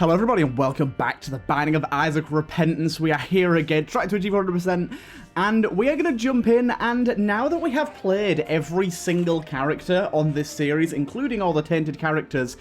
Hello everybody and welcome back to the Binding of Isaac Repentance. We are here again, trying to achieve 100%, and we are going to jump in, and now that we have played every single character on this series, including all the tainted characters,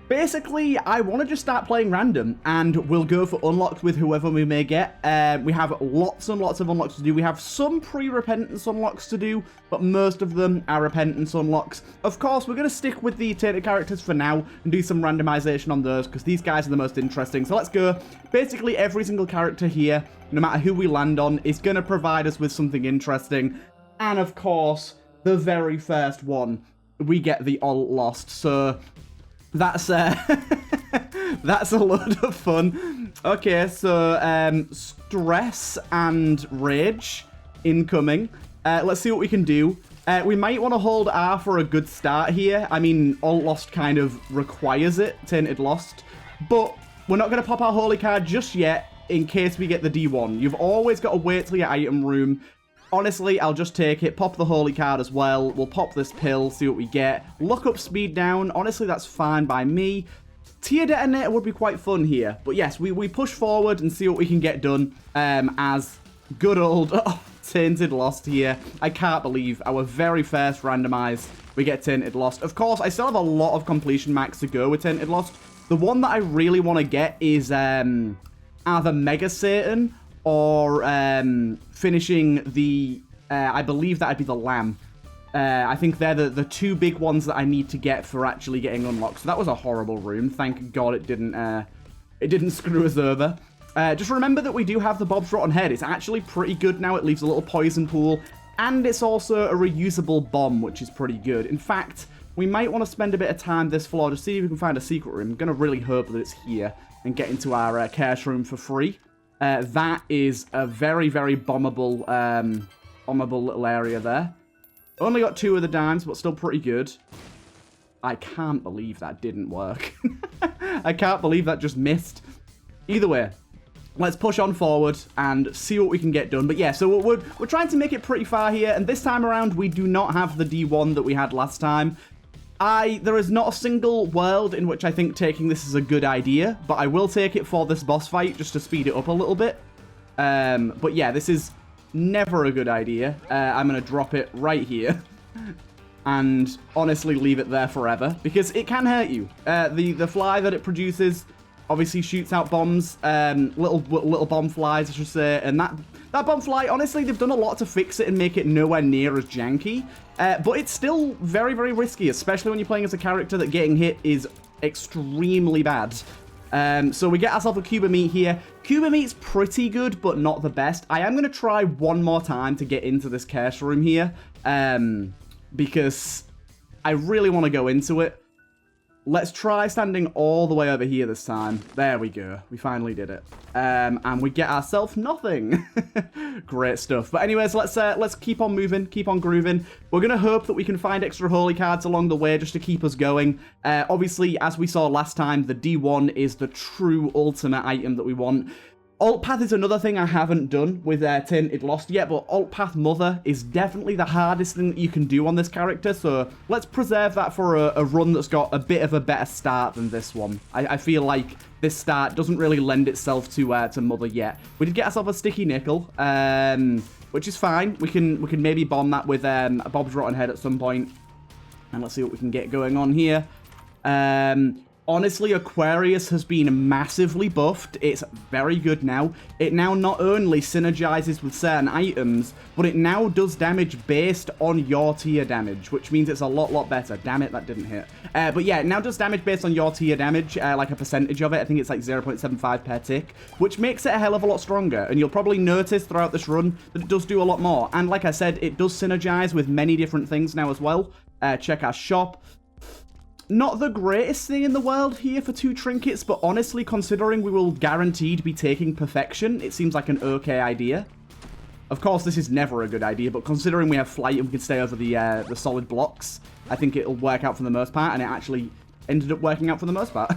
basically, I want to just start playing random, and we'll go for unlocks with whoever we may get. We have lots and lots of unlocks to do. We have some pre-repentance unlocks to do, but most of them are repentance unlocks. Of course, we're going to stick with the tainted characters for now and do some randomization on those, because these guys are the most interesting. So let's go. Basically, every single character here, no matter who we land on, is going to provide us with something interesting. And of course, the very first one, we get the alt lost. So that's that's a load of fun. Okay, so stress and rage incoming. Let's see what we can do. We might want to hold R for a good start here. I mean, alt lost kind of requires it, Tainted Lost, but we're not going to pop our holy card just yet in case we get the D1. You've always got to wait till your item room. Honestly, I'll just take it, pop the holy card as well. We'll pop this pill, see what we get. Look up, speed down. Honestly, that's fine by me. Tier detonator would be quite fun here. But yes, we push forward and see what we can get done as good old Tainted Lost here. I can't believe our very first randomized, we get Tainted Lost. Of course, I still have a lot of completion max to go with Tainted Lost. The one that I really want to get is either Mega Satan or finishing the, I believe that'd be the Lamb. I think they're the two big ones that I need to get for actually getting unlocked. So that was a horrible room. Thank God it didn't screw us over. Just remember that we do have the Bob's Rotten Head. It's actually pretty good now. It leaves a little poison pool. And it's also a reusable bomb, which is pretty good. In fact, we might want to spend a bit of time this floor to see if we can find a secret room. I'm going to really hope that it's here and get into our cash room for free. That is a very, very bombable little area there. Only got 2 of the dimes, but still pretty good. I can't believe that didn't work. I can't believe that just missed. Either way, let's push on forward and see what we can get done. But yeah, so we're trying to make it pretty far here, and this time around, we do not have the D1 that we had last time. There is not a single world in which I think taking this is a good idea, but I will take it for this boss fight just to speed it up a little bit. But yeah, this is never a good idea. I'm going to drop it right here and honestly leave it there forever because it can hurt you. The fly that it produces obviously shoots out bombs, little bomb flies, I should say, and that bomb fly, honestly, they've done a lot to fix it and make it nowhere near as janky. But it's still very, very risky, especially when you're playing as a character that getting hit is extremely bad. So we get ourselves a cube of meat here. Cube of meat's pretty good, but not the best. I am going to try one more time to get into this cache room here, because I really want to go into it. Let's try standing all the way over here this time. There we go. We finally did it. And we get ourselves nothing. Great stuff. But anyways, let's keep on moving, keep on grooving. We're going to hope that we can find extra holy cards along the way just to keep us going. Obviously, as we saw last time, the D1 is the true ultimate item that we want. Alt Path is another thing I haven't done with Tainted Lost yet, but Alt Path Mother is definitely the hardest thing that you can do on this character, so let's preserve that for a run that's got a bit of a better start than this one. I feel like this start doesn't really lend itself to Mother yet. We did get ourselves a sticky nickel, which is fine. We can maybe bomb that with a Bob's Rotten Head at some point, and let's see what we can get going on here. Honestly, Aquarius has been massively buffed. It's very good now. It now not only synergizes with certain items, but it now does damage based on your tier damage, which means it's a lot better. Damn it, that didn't hit. But yeah, it now does damage based on your tier damage, like a percentage of it. I think it's like 0.75 per tick, which makes it a hell of a lot stronger. And you'll probably notice throughout this run that it does do a lot more. And like I said, it does synergize with many different things now as well. Check our shop. Not the greatest thing in the world here for 2 trinkets, but honestly, considering we will guaranteed be taking perfection, it seems like an okay idea. Of course, this is never a good idea, but considering we have flight and we can stay over the solid blocks, I think it'll work out for the most part, and it actually ended up working out for the most part.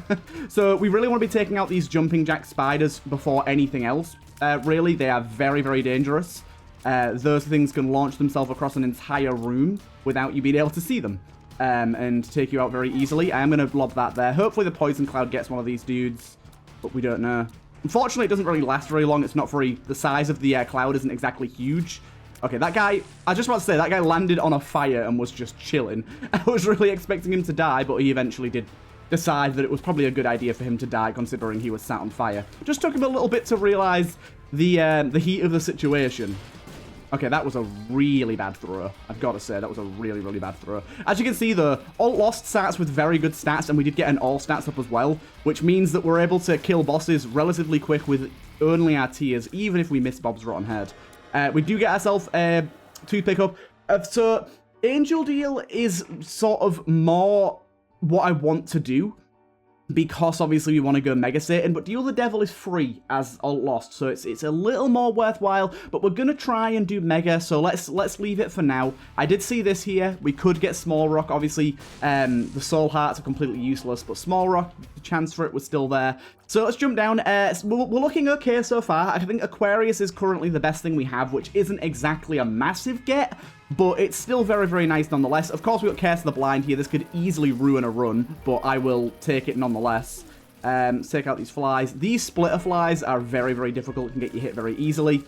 So we really want to be taking out these jumping jack spiders before anything else. Really, they are very, very dangerous. Those things can launch themselves across an entire room without you being able to see them. And take you out very easily. I am going to lob that there. Hopefully the poison cloud gets one of these dudes. but we don't know. Unfortunately, it doesn't really last very long. It's not very... The size of the cloud isn't exactly huge. Okay, that guy... I just want to say, that guy landed on a fire and was just chilling. I was really expecting him to die, but he eventually did decide that it was probably a good idea for him to die, considering he was sat on fire. Just took him a little bit to realize the heat of the situation. Okay, that was a really bad throw. I've got to say, that was a really, really bad throw. As you can see, the Alt Lost starts with very good stats, and we did get an all stats up as well, which means that we're able to kill bosses relatively quick with only our tears, even if we miss Bob's Rotten Head. We do get ourselves a toothpick up. So, Angel Deal is sort of more what I want to do, because obviously we want to go Mega Satan, but Deal the Devil is free as Alt Lost, so it's a little more worthwhile, but we're going to try and do Mega, so let's leave it for now. I did see this here. We could get Small Rock. Obviously, the Soul Hearts are completely useless, but Small Rock, the chance for it was still there. So let's jump down. We're looking okay so far. I think Aquarius is currently the best thing we have, which isn't exactly a massive get, but it's still very, very nice nonetheless. Of course, we've got Curse of the Blind here. This could easily ruin a run, but I will take it nonetheless. Let's take out these flies. These splitter flies are very, very difficult. Can get you hit very easily.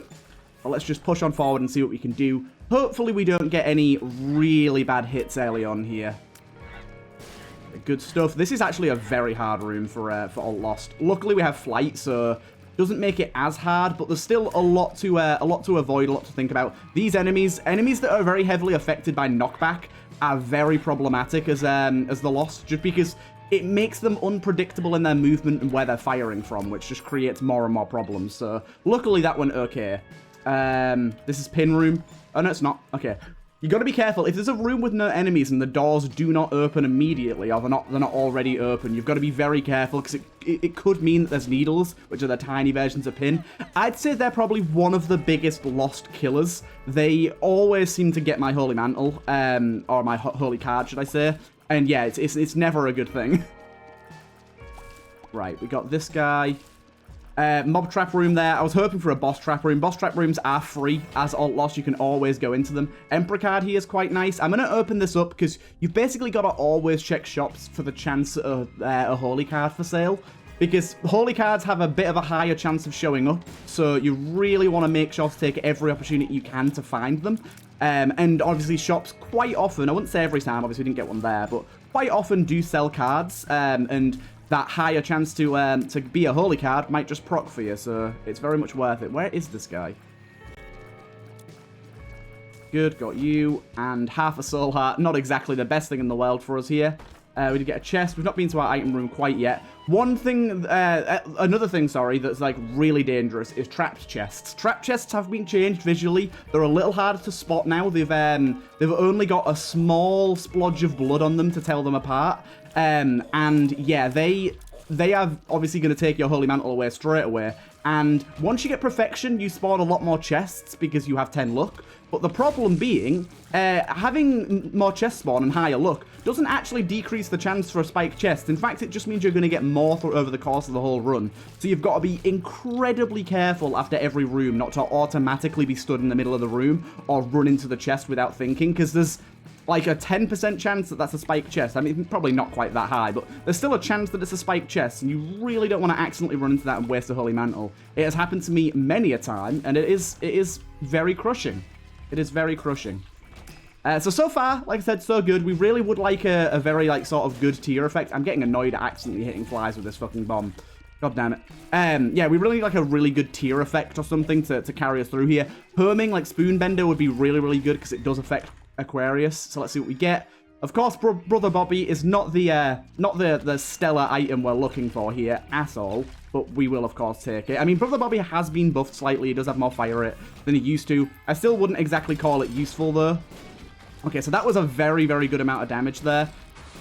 But let's just push on forward and see what we can do. Hopefully, we don't get any really bad hits early on here. Good stuff. This is actually a very hard room for Alt Lost. Luckily, we have flight, so doesn't make it as hard, but there's still a lot to avoid, a lot to think about. These enemies that are very heavily affected by knockback, are very problematic as the Lost, just because it makes them unpredictable in their movement and where they're firing from, which just creates more and more problems. So luckily that went okay. This is pin room. Oh no, it's not. Okay. You got to be careful. If there's a room with no enemies and the doors do not open immediately, or they're not already open, you've got to be very careful, because it could mean that there's needles, which are the tiny versions of pin. I'd say they're probably one of the biggest Lost killers. They always seem to get my Holy Mantle, or my Holy Card, should I say. And yeah, it's never a good thing. Right, we got this guy. Mob trap room there. I was hoping for a boss trap room. Boss trap rooms are free as Alt Lost. You can always go into them. Emperor card here is quite nice. I'm going to open this up because you've basically got to always check shops for the chance of a holy card for sale, because holy cards have a bit of a higher chance of showing up. So you really want to make sure to take every opportunity you can to find them. And obviously shops quite often, I wouldn't say every time, obviously we didn't get one there, but quite often do sell cards, and that higher chance to be a holy card might just proc for you, so it's very much worth it. Where is this guy? Good, got you, and half a soul heart. Not exactly the best thing in the world for us here. We did get a chest. We've not been to our item room quite yet. Another thing, sorry, that's like really dangerous is trapped chests. Trapped chests have been changed visually. They're a little harder to spot now. They've only got a small splodge of blood on them to tell them apart. And yeah, they are obviously going to take your Holy Mantle away straight away. And once you get Perfection, you spawn a lot more chests because you have 10 luck. But the problem being, having more chest spawn and higher luck doesn't actually decrease the chance for a spiked chest. In fact, it just means you're going to get more over the course of the whole run. So you've got to be incredibly careful after every room not to automatically be stood in the middle of the room or run into the chest without thinking, because there's like a 10% chance that that's a spiked chest. I mean, probably not quite that high, but there's still a chance that it's a spiked chest, and you really don't want to accidentally run into that and waste a Holy Mantle. It has happened to me many a time, and it is very crushing. It is very crushing. So far, like I said, so good. We really would like a very, like, sort of good tier effect. I'm getting annoyed at accidentally hitting flies with this fucking bomb. God damn it. Yeah, we really need, like, a really good tier effect or something to carry us through here. Herming, like Spoonbender, would be really, really good because it does affect Aquarius. So let's see what we get. Of course, Brother Bobby is not the stellar item we're looking for here at all, but we will, of course, take it. I mean, Brother Bobby has been buffed slightly. He does have more fire rate than he used to. I still wouldn't exactly call it useful, though. Okay, so that was a very, very good amount of damage there.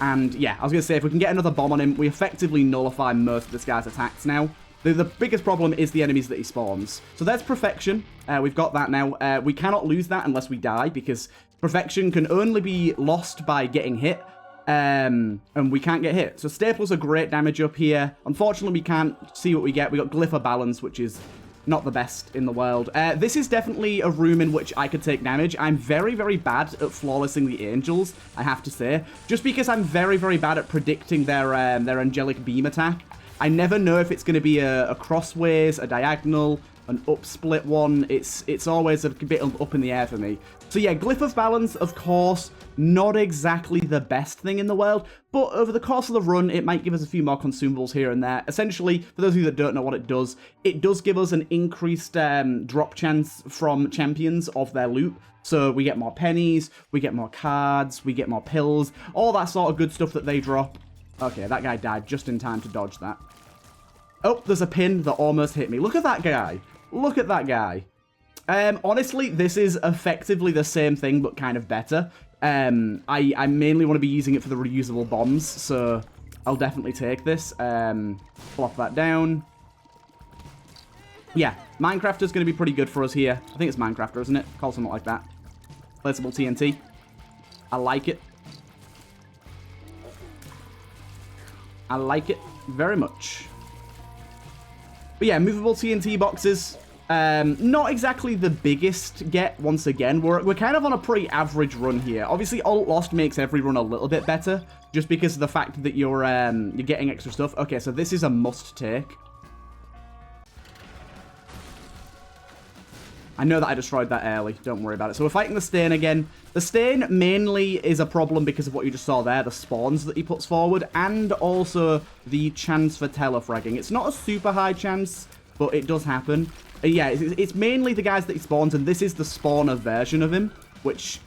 And, yeah, I was going to say, if we can get another bomb on him, we effectively nullify most of this guy's attacks now. The biggest problem is the enemies that he spawns. So there's Perfection. We've got that now. We cannot lose that unless we die, because Perfection can only be lost by getting hit. And we can't get hit. So Staples are great damage up here. Unfortunately, we can't see what we get. We got Glyph of Balance, which is not the best in the world. This is definitely a room in which I could take damage. I'm very, very bad at flawlessing the angels, I have to say. Just because I'm very, very bad at predicting their angelic beam attack. I never know if it's going to be a crossways, a diagonal, an up-split one. It's always a bit up in the air for me. So yeah, Glyph of Balance, of course, not exactly the best thing in the world, but over the course of the run, it might give us a few more consumables here and there. Essentially, for those of you that don't know what it does give us an increased drop chance from champions of their loot. So we get more pennies, we get more cards, we get more pills, all that sort of good stuff that they drop. Okay, that guy died just in time to dodge that. Oh, there's a pin that almost hit me. Look at that guy. Look at that guy. Honestly, this is effectively the same thing, but kind of better. I mainly want to be using it for the reusable bombs, so I'll definitely take this. Plop that down. Yeah, Minecrafter's going to be pretty good for us here. I think it's Minecrafter, isn't it? Call something like that. Placeable TNT. I like it. I like it very much. But yeah, movable TNT boxes. Not exactly the biggest get, once again. We're kind of on a pretty average run here. Obviously, Alt Lost makes every run a little bit better, just because of the fact that you're getting extra stuff. Okay, so this is a must take. I know that I destroyed that early. Don't worry about it. So we're fighting the Stain again. The Stain mainly is a problem because of what you just saw there, the spawns that he puts forward, and also the chance for telefragging. It's not a super high chance, but it does happen. Yeah, it's mainly the guys that he spawns, and this is the spawner version of him, which,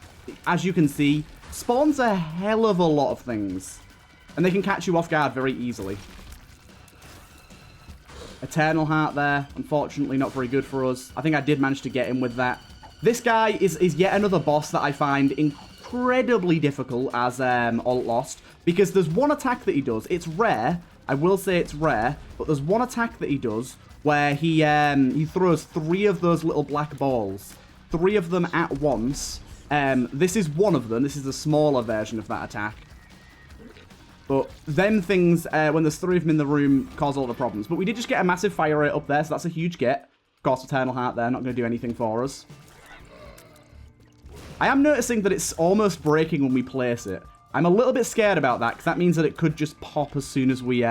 as you can see, spawns a hell of a lot of things. And they can catch you off guard very easily. Eternal Heart there. Unfortunately, not very good for us. I think I did manage to get him with that. This guy is yet another boss that I find incredibly difficult as Alt Lost, because there's one attack that he does. It's rare. I will say it's rare, but there's one attack that he does where he throws 3 of those little black balls. 3 of them at once. This is one of them. This is the smaller version of that attack. But them things, when there's 3 of them in the room, cause all the problems. But we did just get a massive fire rate up there, so that's a huge get. Of course, Eternal Heart there, not going to do anything for us. I am noticing that it's almost breaking when we place it. I'm a little bit scared about that, because that means that it could just pop as soon as we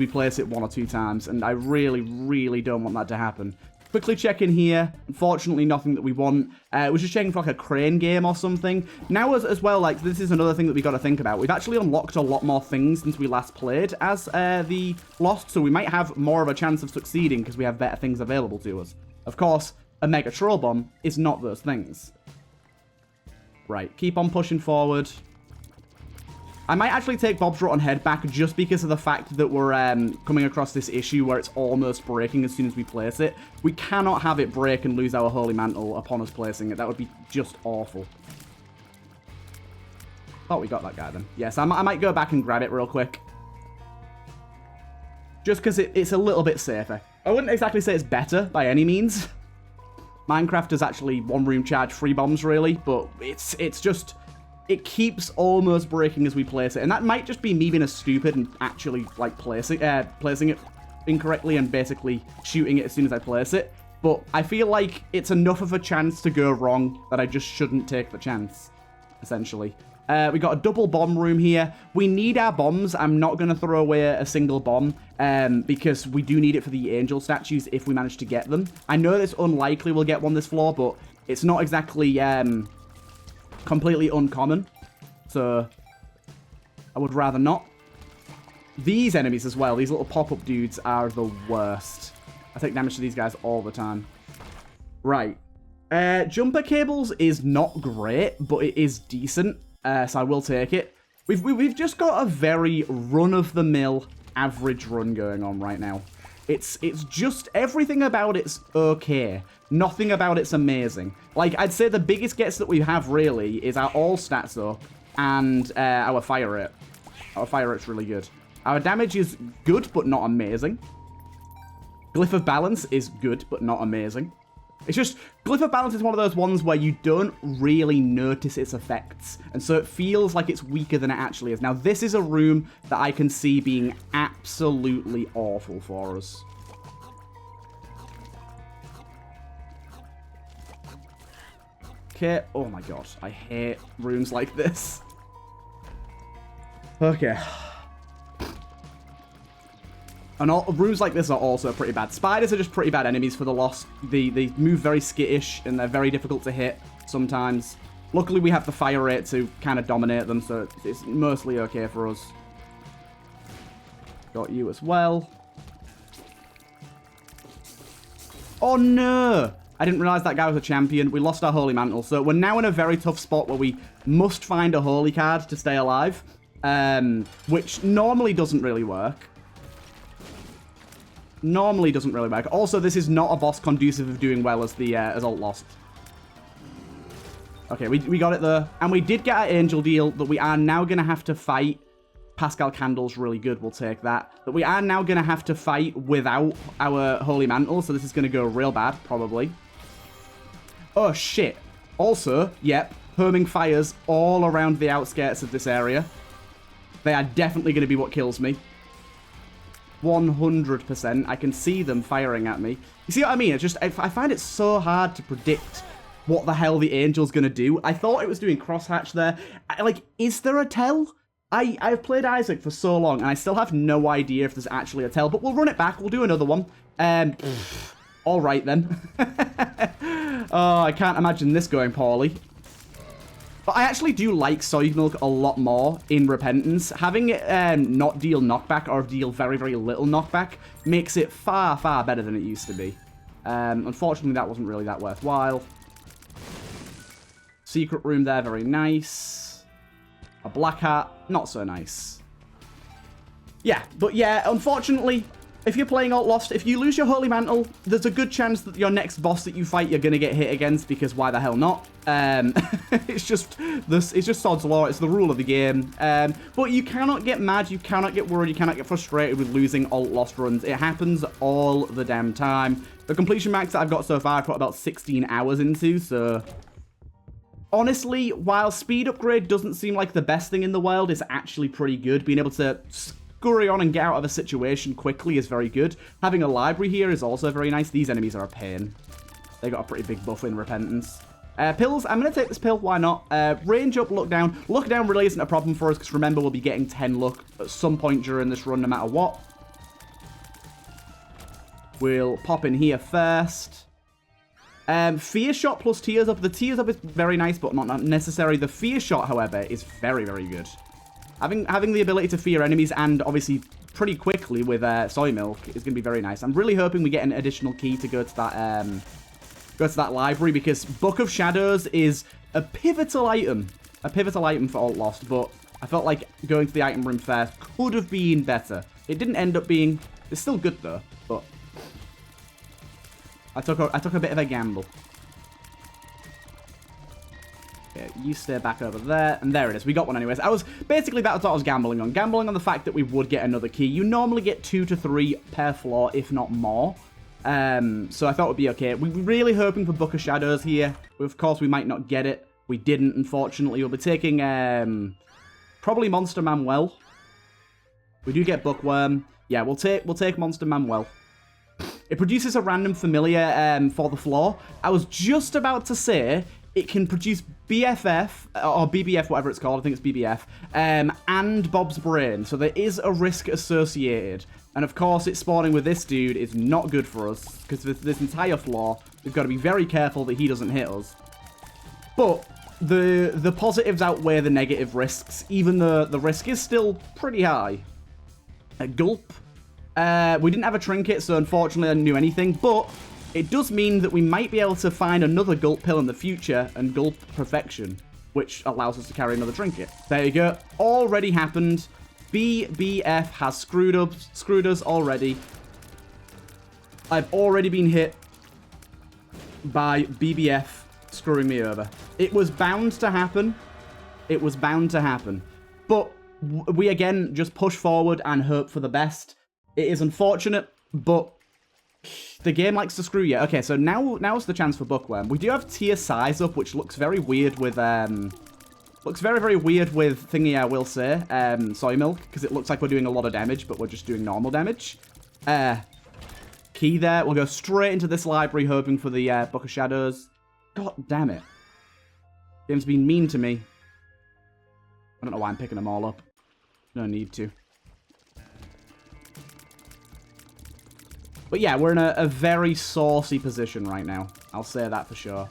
place it 1 or 2 times. And I really, really don't want that to happen. Quickly check in here. Unfortunately, nothing that we want. We're just checking for like a crane game or something. Now, as well, like, this is another thing that we got to think about. We've actually unlocked a lot more things since we last played as the Lost, so we might have more of a chance of succeeding because we have better things available to us. Of course, a Mega Troll Bomb is not those things. Right, keep on pushing forward. I might actually take Bob's Rotten Head back just because of the fact that we're coming across this issue where it's almost breaking as soon as we place it. We cannot have it break and lose our Holy Mantle upon us placing it. That would be just awful. Thought we got that guy then. Yes, I might go back and grab it real quick. Just because it's a little bit safer. I wouldn't exactly say it's better by any means. Minecraft is actually 1 room charge 3 bombs really, but it's just... It keeps almost breaking as we place it. And that might just be me being a stupid and actually, like, placing it incorrectly and basically shooting it as soon as I place it. But I feel like it's enough of a chance to go wrong that I just shouldn't take the chance, essentially. We got a double bomb room here. We need our bombs. I'm not going to throw away a single bomb because we do need it for the angel statues if we manage to get them. I know it's unlikely we'll get one this floor, but it's not exactly... completely uncommon, so I would rather not. These enemies as well, these little pop-up dudes are the worst. I take damage to these guys all the time. Right. Jumper cables is not great, but it is decent, so I will take it. We've just got a very run-of-the-mill average run going on right now. It's just everything about it's okay. Nothing about it's amazing. Like, I'd say the biggest gets that we have, really, is our all stats up and our fire rate. Our fire rate's really good. Our damage is good, but not amazing. Glyph of Balance is good, but not amazing. It's just, Glyph of Balance is one of those ones where you don't really notice its effects, and so it feels like it's weaker than it actually is. Now, this is a room that I can see being absolutely awful for us. Okay, oh my god, I hate rooms like this. Okay. And rooms like this are also pretty bad. Spiders are just pretty bad enemies for the Lost. They move very skittish, and they're very difficult to hit sometimes. Luckily, we have the fire rate to kind of dominate them, so it's mostly okay for us. Got you as well. Oh, no! I didn't realize that guy was a champion. We lost our Holy Mantle, so we're now in a very tough spot where we must find a Holy card to stay alive, which normally doesn't really work. Normally doesn't really work. Also, this is not a boss conducive of doing well as the as Alt Lost. Okay, we got it there. And we did get our Angel deal that we are now going to have to fight. Pascal Candle's really good. We'll take that. But we are now going to have to fight without our Holy Mantle. So this is going to go real bad, probably. Oh, shit. Also, yep, Herming Fires all around the outskirts of this area. They are definitely going to be what kills me. 100%. I can see them firing at me. You see what I mean? It's just, I find it so hard to predict what the hell the Angel's going to do. I thought it was doing crosshatch there. Like, is there a tell? I've played Isaac for so long, and I still have no idea if there's actually a tell, but we'll run it back. We'll do another one. All right, then. Oh, I can't imagine this going poorly. But I actually do like Soy Milk a lot more in Repentance. Having it not deal knockback or deal very, very little knockback makes it far, far better than it used to be. Unfortunately, that wasn't really that worthwhile. Secret room there, very nice. A black hat, not so nice. Yeah, but yeah, unfortunately, if you're playing Alt Lost, if you lose your Holy Mantle, there's a good chance that your next boss that you fight, you're going to get hit against, because why the hell not? It's just sod's law. It's the rule of the game. But you cannot get mad. You cannot get worried. You cannot get frustrated with losing Alt Lost runs. It happens all the damn time. The completion max that I've got so far, I've put about 16 hours into, so... Honestly, while speed upgrade doesn't seem like the best thing in the world, it's actually pretty good. Being able to scurry on and get out of a situation quickly is very good. Having a library here is also very nice. These enemies are a pain. They got a pretty big buff in Repentance. Pills, I'm going to take this pill. Why not? Range up, look down. Look down really isn't a problem for us, because remember, we'll be getting 10 luck at some point during this run, no matter what. We'll pop in here first. Fear Shot plus Tears Up. The Tears Up is very nice, but not necessary. The Fear Shot, however, is very, very good. Having the ability to fear enemies, and obviously pretty quickly with Soy Milk, is going to be very nice. I'm really hoping we get an additional key to go to that library, because Book of Shadows is a pivotal item. A pivotal item for Alt Lost, but I felt like going to the item room first could have been better. It didn't end up being... It's still good, though, but... I took a bit of a gamble. Okay, you stay back over there, and there it is. We got one anyways. Basically, that's what I was gambling on. Gambling on the fact that we would get another key. You normally get 2 to 3 per floor, if not more. So I thought it would be okay. We were really hoping for Book of Shadows here. Of course, we might not get it. We didn't, unfortunately. We'll be taking probably Monster Manuel. We do get Bookworm. Yeah, we'll take Monster Manuel. It produces a random familiar for the floor. I was just about to say it can produce BFF, or BBF, whatever it's called. I think it's BBF, and Bob's Brain. So there is a risk associated. And of course, it spawning with this dude is not good for us, because this entire floor, we've got to be very careful that he doesn't hit us. But the positives outweigh the negative risks, even though the risk is still pretty high. A Gulp. We didn't have a Trinket, so unfortunately I didn't do anything, but it does mean that we might be able to find another Gulp pill in the future and Gulp Perfection, which allows us to carry another Trinket. There you go. Already happened. BBF has screwed us already. I've already been hit by BBF screwing me over. It was bound to happen. It was bound to happen. But we again just push forward and hope for the best. It is unfortunate, but the game likes to screw you. Okay, so now's the chance for Bookworm. We do have tier size up, which looks very weird with looks very, very weird with thingy, I will say, Soy Milk, because it looks like we're doing a lot of damage, but we're just doing normal damage. Key there. We'll go straight into this library, hoping for the Book of Shadows. God damn it. Game's been mean to me. I don't know why I'm picking them all up. No need to. But yeah, we're in a very saucy position right now. I'll say that for sure.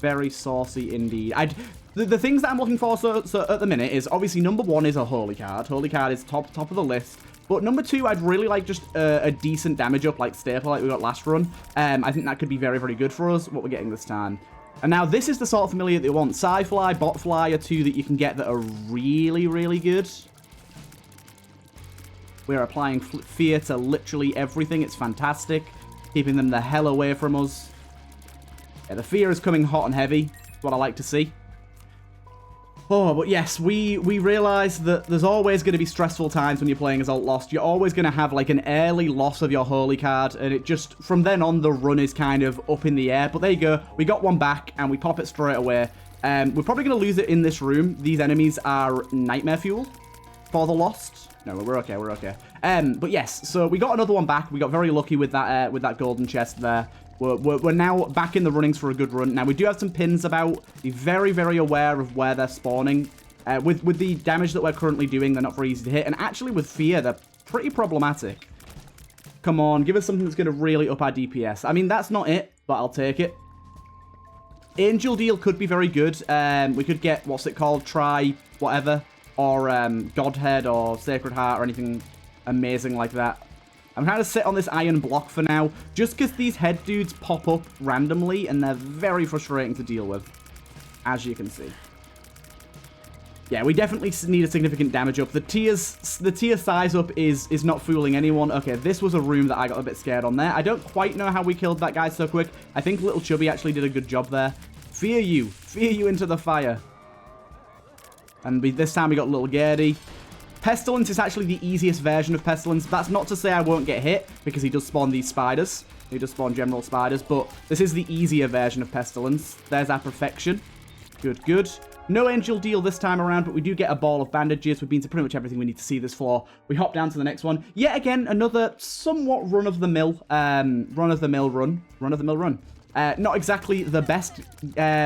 Very saucy indeed. The things that I'm looking for so at the minute is obviously number 1 is a holy card. Holy card is top of the list. But number 2, I'd really like just a decent damage up like staple like we got last run. I think that could be very, very good for us, what we're getting this time. And now this is the sort of familiar that you want. Psyfly, Botfly are 2 that you can get that are really, really good. We're applying fear to literally everything. It's fantastic. Keeping them the hell away from us. Yeah, the fear is coming hot and heavy. That's what I like to see. Oh, but yes, we realize that there's always going to be stressful times when you're playing as Alt Lost. You're always going to have like an early loss of your holy card, and it just, from then on, the run is kind of up in the air. But there you go. We got one back, and we pop it straight away. We're probably going to lose it in this room. These enemies are nightmare fuel for the Lost. No, we're okay, we're okay. But yes, so we got another one back. We got very lucky with that golden chest there. We're now back in the runnings for a good run. Now, we do have some pins about. Be very, very aware of where they're spawning. With the damage that we're currently doing, they're not very easy to hit. And actually, with fear, they're pretty problematic. Come on, give us something that's going to really up our DPS. I mean, that's not it, but I'll take it. Angel Deal could be very good. We could get, what's it called? Try whatever. Or Godhead or Sacred Heart or anything amazing like that. I'm trying to sit on this iron block for now, just because these head dudes pop up randomly, and they're very frustrating to deal with, as you can see. Yeah, we definitely need a significant damage up. The tier size up is not fooling anyone. Okay, this was a room that I got a bit scared on there. I don't quite know how we killed that guy so quick. I think Little Chubby actually did a good job there. Fear you into the fire. And this time we got Little Gertie. Pestilence is actually the easiest version of Pestilence. That's not to say I won't get hit, because he does spawn these spiders. He does spawn general spiders, but this is the easier version of Pestilence. There's our perfection. Good, good. No Angel Deal this time around, but we do get a ball of bandages. We've been to pretty much everything we need to see this floor. We hop down to the next one. Yet again, another somewhat run-of-the-mill run. Not exactly the best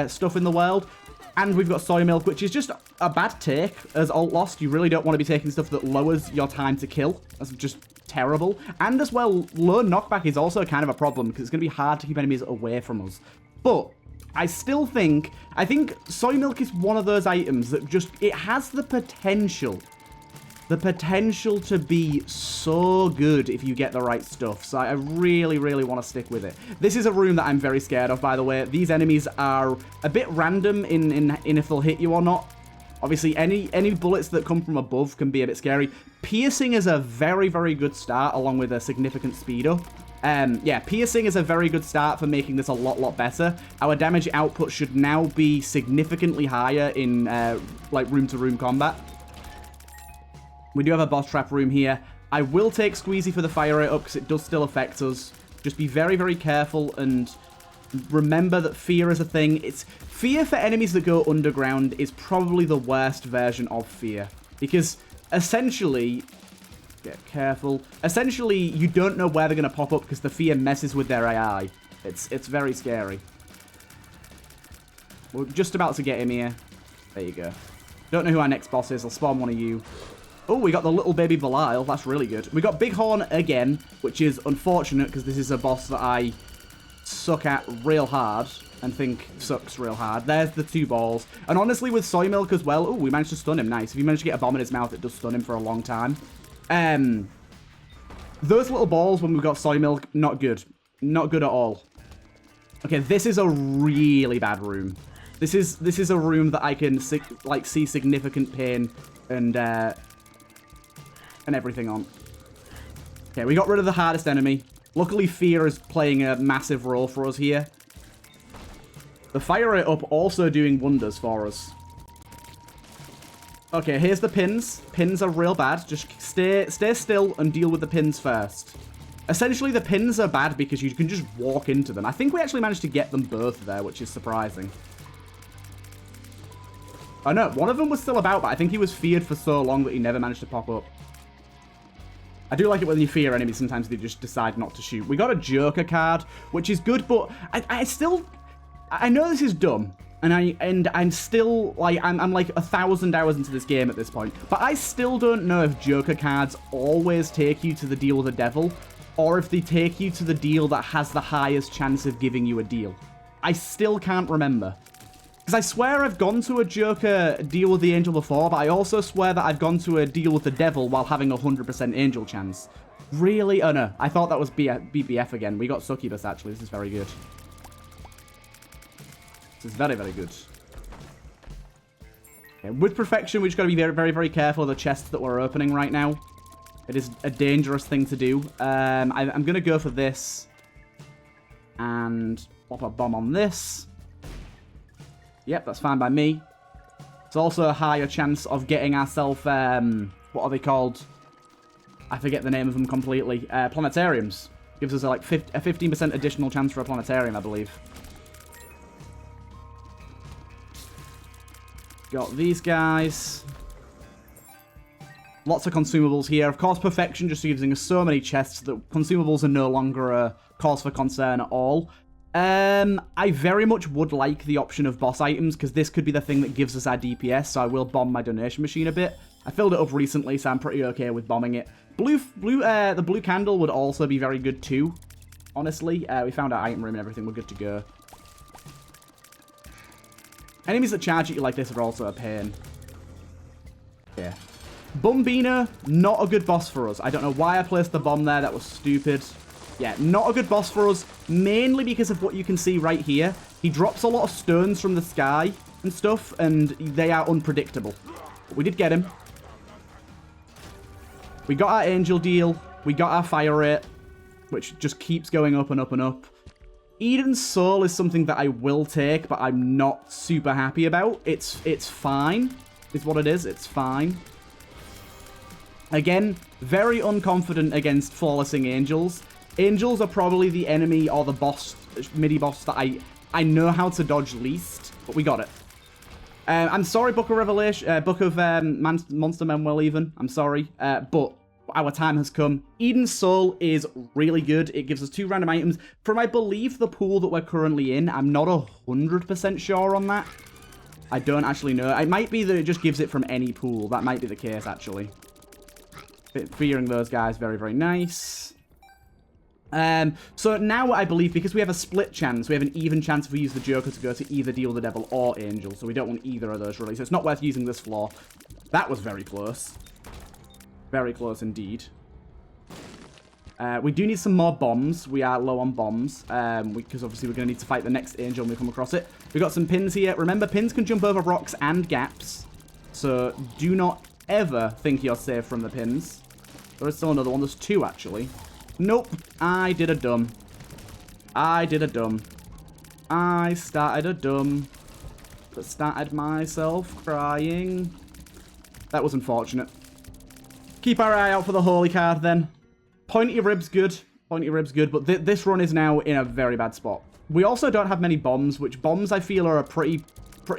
stuff in the world. And we've got Soy Milk, which is just a bad take as Alt Lost. You really don't want to be taking stuff that lowers your time to kill. That's just terrible. And as well, low knockback is also kind of a problem, because it's going to be hard to keep enemies away from us. But I still think, Soy Milk is one of those items that just, it has the potential to be so good if you get the right stuff. So I really, really want to stick with it. This is a room that I'm very scared of, by the way. These enemies are a bit random in if they'll hit you or not. Obviously, any bullets that come from above can be a bit scary. Piercing is a very, very good start, along with a significant speed up. Yeah, Piercing is a very good start for making this a lot better. Our damage output should now be significantly higher in, like, room-to-room combat. We do have a boss trap room here. I will take Squeezy for the fire rate up, because it does still affect us. Just be very, very careful, and remember that fear is a thing. Fear for enemies that go underground is probably the worst version of fear, because essentially, get careful. Essentially, you don't know where they're going to pop up, because the fear messes with their AI. It's very scary. We're just about to get him here. There you go. Don't know who our next boss is. I'll spawn one of you. Oh, we got the little baby Belial. That's really good. We got Bighorn again, which is unfortunate, because this is a boss that I suck at real hard and think sucks real hard. There's the 2 balls. And honestly, with Soy Milk as well, oh, we managed to stun him. Nice. If you manage to get a bomb in his mouth, it does stun him for a long time. Those little balls when we've got Soy Milk, not good. Not good at all. Okay, this is a really bad room. This is a room that I can see significant pain and everything on. Okay, we got rid of the hardest enemy. Luckily, fear is playing a massive role for us here. The fire rate up also doing wonders for us. Okay, here's the pins. Pins are real bad. Just stay still and deal with the pins first. Essentially, the pins are bad because you can just walk into them. I think we actually managed to get them both there, which is surprising. Oh no, one of them was still about, but I think he was feared for so long that he never managed to pop up. I do like it when you fear enemies, sometimes they just decide not to shoot. We got a Joker card, which is good, but I know this is dumb, And I'm still, like, I'm like 1,000 hours into this game at this point. But I still don't know if Joker cards always take you to the deal with the devil, or if they take you to the deal that has the highest chance of giving you a deal. I still can't remember. Because I swear I've gone to a Joker deal with the angel before, but I also swear that I've gone to a deal with the devil while having a 100% angel chance. Really? Oh no, I thought that was BBF again. We got Succubus, actually. This is very good. This is very, very good. Okay, with perfection, we just got to be very, very, very careful of the chests that we're opening right now. It is a dangerous thing to do. I'm going to go for this. And pop a bomb on this. Yep, that's fine by me. It's also a higher chance of getting ourselves, what are they called? I forget the name of them completely. Planetariums. Gives us like a 15% additional chance for a planetarium, I believe. Got these guys. Lots of consumables here. Of course, perfection just using us so many chests that consumables are no longer a cause for concern at all. I very much would like the option of boss items, because this could be the thing that gives us our DPS, so I will bomb my donation machine a bit. I filled it up recently, so I'm pretty okay with bombing it. The blue candle would also be very good too, honestly. We found our item room and everything. We're good to go. Enemies that charge at you like this are also a pain. Yeah. Bumbina, not a good boss for us. I don't know why I placed the bomb there. That was stupid. Yeah, not a good boss for us, mainly because of what you can see right here. He drops a lot of stones from the sky and stuff, and they are unpredictable. But we did get him. We got our angel deal. We got our fire rate, which just keeps going up and up and up. Eden's Soul is something that I will take, but I'm not super happy about. It's fine, is what it is. It's fine. Again, very unconfident against flawlessing angels. Angels are probably the enemy or the boss, mini-boss that I know how to dodge least, but we got it. I'm sorry, Book of Revelation, Book of Monster Manual even. I'm sorry, but our time has come. Eden's Soul is really good. It gives us 2 random items from, I believe, the pool that we're currently in. I'm not 100% sure on that. I don't actually know. It might be that it just gives it from any pool. That might be the case, actually. Fearing those guys, very, very nice. So now I believe, because we have a split chance, we have an even chance if we use the Joker to go to either deal the devil or angel, so we don't want either of those really, so it's not worth using this floor. That was very close. Very close indeed. We do need some more bombs. We are low on bombs, because obviously we're going to need to fight the next angel when we come across it. We've got some pins here. Remember, pins can jump over rocks and gaps, so do not ever think you're safe from the pins. There is still another one. There's 2, actually. Nope. I did a dumb. I did a dumb. I started a dumb. But started myself crying. That was unfortunate. Keep our eye out for the holy card, then. Pointy Rib's good. Pointy Rib's good, but this run is now in a very bad spot. We also don't have many bombs, which bombs I feel are a pretty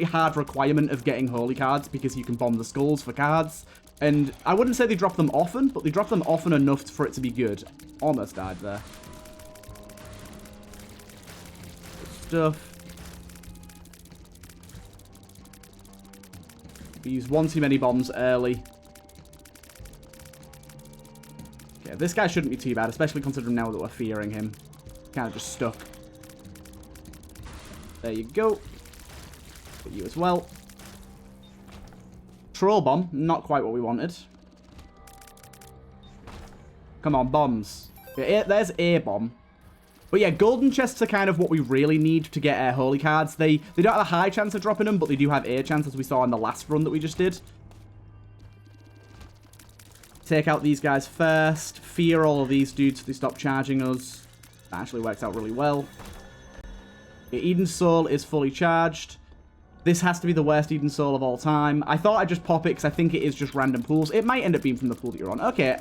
hard requirement of getting holy cards, because you can bomb the skulls for cards. And I wouldn't say they drop them often, but they drop them often enough for it to be good. Almost died there. Good stuff. We used one too many bombs early. Okay, this guy shouldn't be too bad, especially considering now that we're fearing him. Kind of just stuck. There you go. Get you as well. Troll bomb, not quite what we wanted. Come on, bombs. Yeah, there's a bomb. But yeah, golden chests are kind of what we really need to get holy cards. They don't have a high chance of dropping them, but they do have a chance, as we saw in the last run that we just did. Take out these guys first. Fear all of these dudes so they stop charging us. That actually works out really well. Okay, Eden's Soul is fully charged. This has to be the worst Eden Soul of all time. I thought I'd just pop it because I think it is just random pools. It might end up being from the pool that you're on. Okay.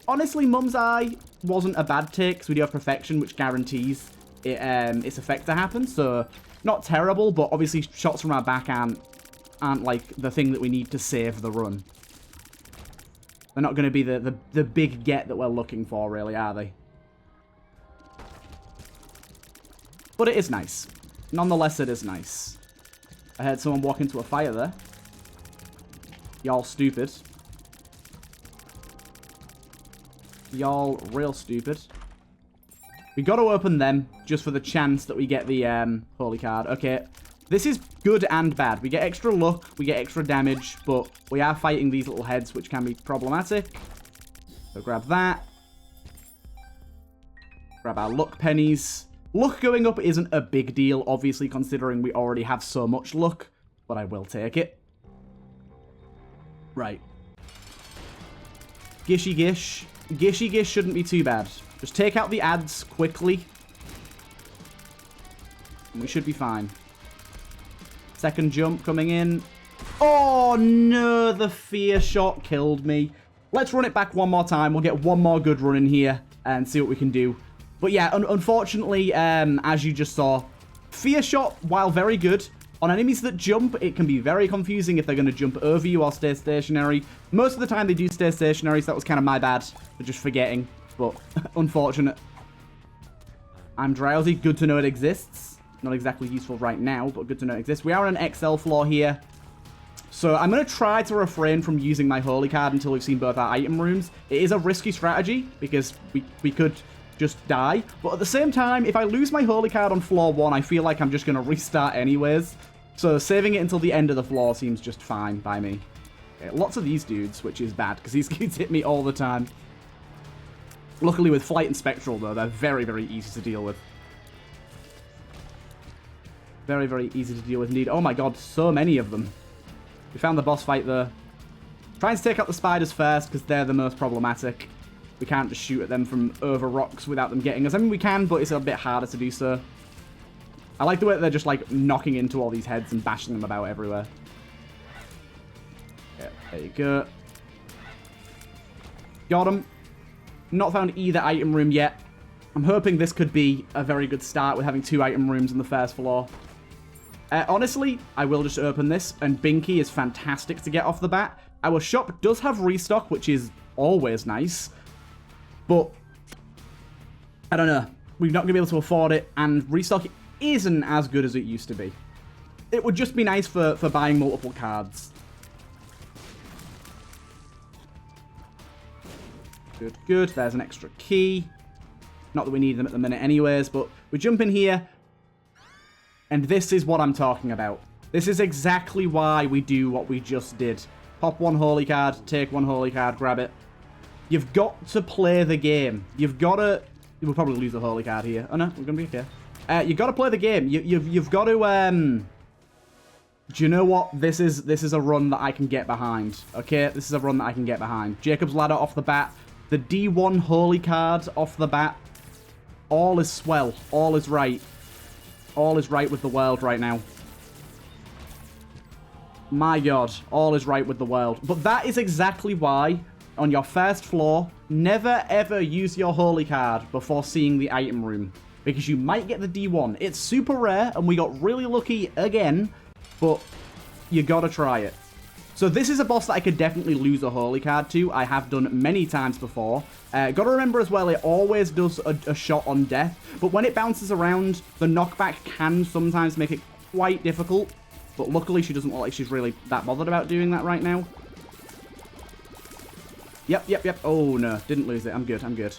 Honestly, Mum's Eye wasn't a bad take because we do have Perfection, which guarantees its effect to happen. So, not terrible, but obviously shots from our back aren't like the thing that we need to save the run. They're not going to be the big get that we're looking for, really, are they? But it is nice. Nonetheless, it is nice. I heard someone walk into a fire there. Y'all stupid. Y'all real stupid. We got to open them just for the chance that we get the holy card. Okay, this is good and bad. We get extra luck, we get extra damage, but we are fighting these little heads, which can be problematic. So grab that. Grab our luck pennies. Luck going up isn't a big deal, obviously, considering we already have so much luck, but I will take it. Right. Gishy Gish. Gishy Gish shouldn't be too bad. Just take out the ads quickly. And we should be fine. Second jump coming in. Oh, no. The fear shot killed me. Let's run it back one more time. We'll get one more good run in here and see what we can do. But yeah, unfortunately, as you just saw, fear shot, while very good, on enemies that jump, it can be very confusing if they're going to jump over you or stay stationary. Most of the time, they do stay stationary, so that was kind of my bad for just forgetting. But unfortunate. I'm drowsy. Good to know it exists. Not exactly useful right now, but good to know it exists. We are on an XL floor here. So I'm going to try to refrain from using my holy card until we've seen both our item rooms. It is a risky strategy because we could just die. But at the same time, if I lose my holy card on floor 1, I feel like I'm just going to restart anyways. So saving it until the end of the floor seems just fine by me. Okay, lots of these dudes, which is bad because these dudes hit me all the time. Luckily with Flight and Spectral, though, they're very, very easy to deal with. Very, very easy to deal with indeed. Oh my god, so many of them. We found the boss fight there. Trying to take out the spiders first because they're the most problematic. We can't just shoot at them from over rocks without them getting us. I mean, we can, but it's a bit harder to do so. I like the way that they're just, like, knocking into all these heads and bashing them about everywhere. Yeah, there you go. Got him. Not found either item room yet. I'm hoping this could be a very good start with having 2 item rooms on the first floor. Honestly, I will just open this, and Binky is fantastic to get off the bat. Our shop does have restock, which is always nice. But, I don't know. We're not going to be able to afford it, and restock isn't as good as it used to be. It would just be nice for buying multiple cards. Good, good. There's an extra key. Not that we need them at the minute anyways, but we jump in here. And this is what I'm talking about. This is exactly why we do what we just did. Pop 1 holy card, take 1 holy card, grab it. You've got to play the game. You've got to... We'll probably lose the holy card here. Oh no, we're going to be okay. You've got to play the game. You've got to... Do you know what? This is a run that I can get behind. Okay, this is a run that I can get behind. Jacob's Ladder off the bat. The D1 holy card off the bat. All is swell. All is right. All is right with the world right now. My god, all is right with the world. But that is exactly why, on your first floor, never ever use your holy card before seeing the item room. Because you might get the D1. It's super rare, and we got really lucky again, but you gotta try it. So this is a boss that I could definitely lose a holy card to. I have done many times before. Gotta remember as well, it always does a shot on death. But when it bounces around, the knockback can sometimes make it quite difficult. But luckily, she doesn't look like she's really that bothered about doing that right now. Yep. Oh, no. Didn't lose it. I'm good.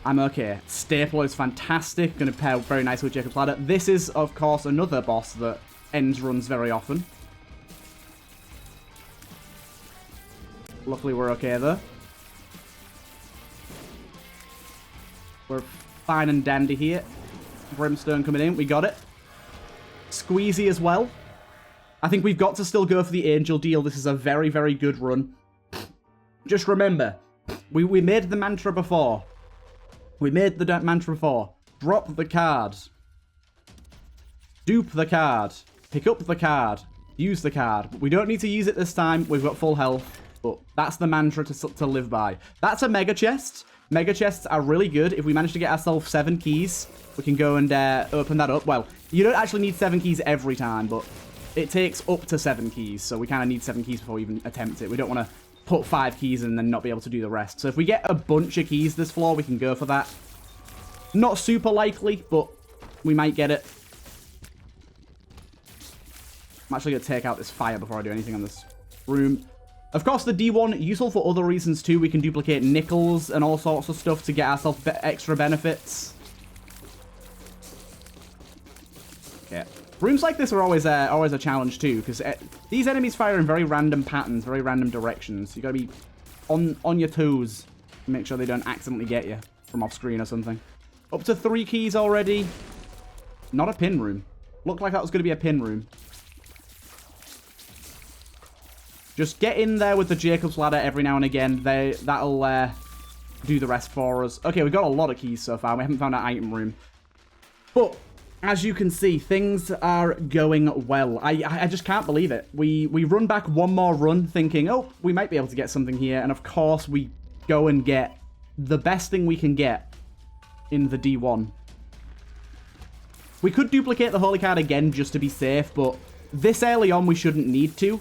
I'm okay. Stapler is fantastic. Going to pair very nicely with Jacob's Ladder. This is, of course, another boss that ends runs very often. Luckily, we're okay, though. We're fine and dandy here. Brimstone coming in. We got it. Squeezy as well. I think we've got to still go for the angel deal. This is a very, very good run. Just remember, we made the mantra before. Drop the card. Dupe the card. Pick up the card. Use the card. We don't need to use it this time. We've got full health. But that's the mantra to live by. That's a mega chest. Mega chests are really good. If we manage to get ourselves 7 keys, we can go and open that up. Well, you don't actually need 7 keys every time, but it takes up to 7 keys. So we kind of need 7 keys before we even attempt it. We don't want to put 5 keys and then not be able to do the rest. So if we get a bunch of keys this floor, we can go for that. Not super likely, but we might get it. I'm actually going to take out this fire before I do anything on this room. Of course, the D1, useful for other reasons too. We can duplicate nickels and all sorts of stuff to get ourselves extra benefits. Okay. Rooms like this are always a challenge too, because these enemies fire in very random patterns, very random directions. You got to be on your toes to make sure they don't accidentally get you from off screen or something. Up to 3 keys already. Not a pin room. Looked like that was going to be a pin room. Just get in there with the Jacob's ladder every now and again. That'll do the rest for us. Okay, we've got a lot of keys so far. We haven't found our item room. But as you can see, things are going well. I just can't believe it. We run back one more run thinking, oh, we might be able to get something here. And of course, we go and get the best thing we can get in the D1. We could duplicate the holy card again just to be safe, but this early on we shouldn't need to.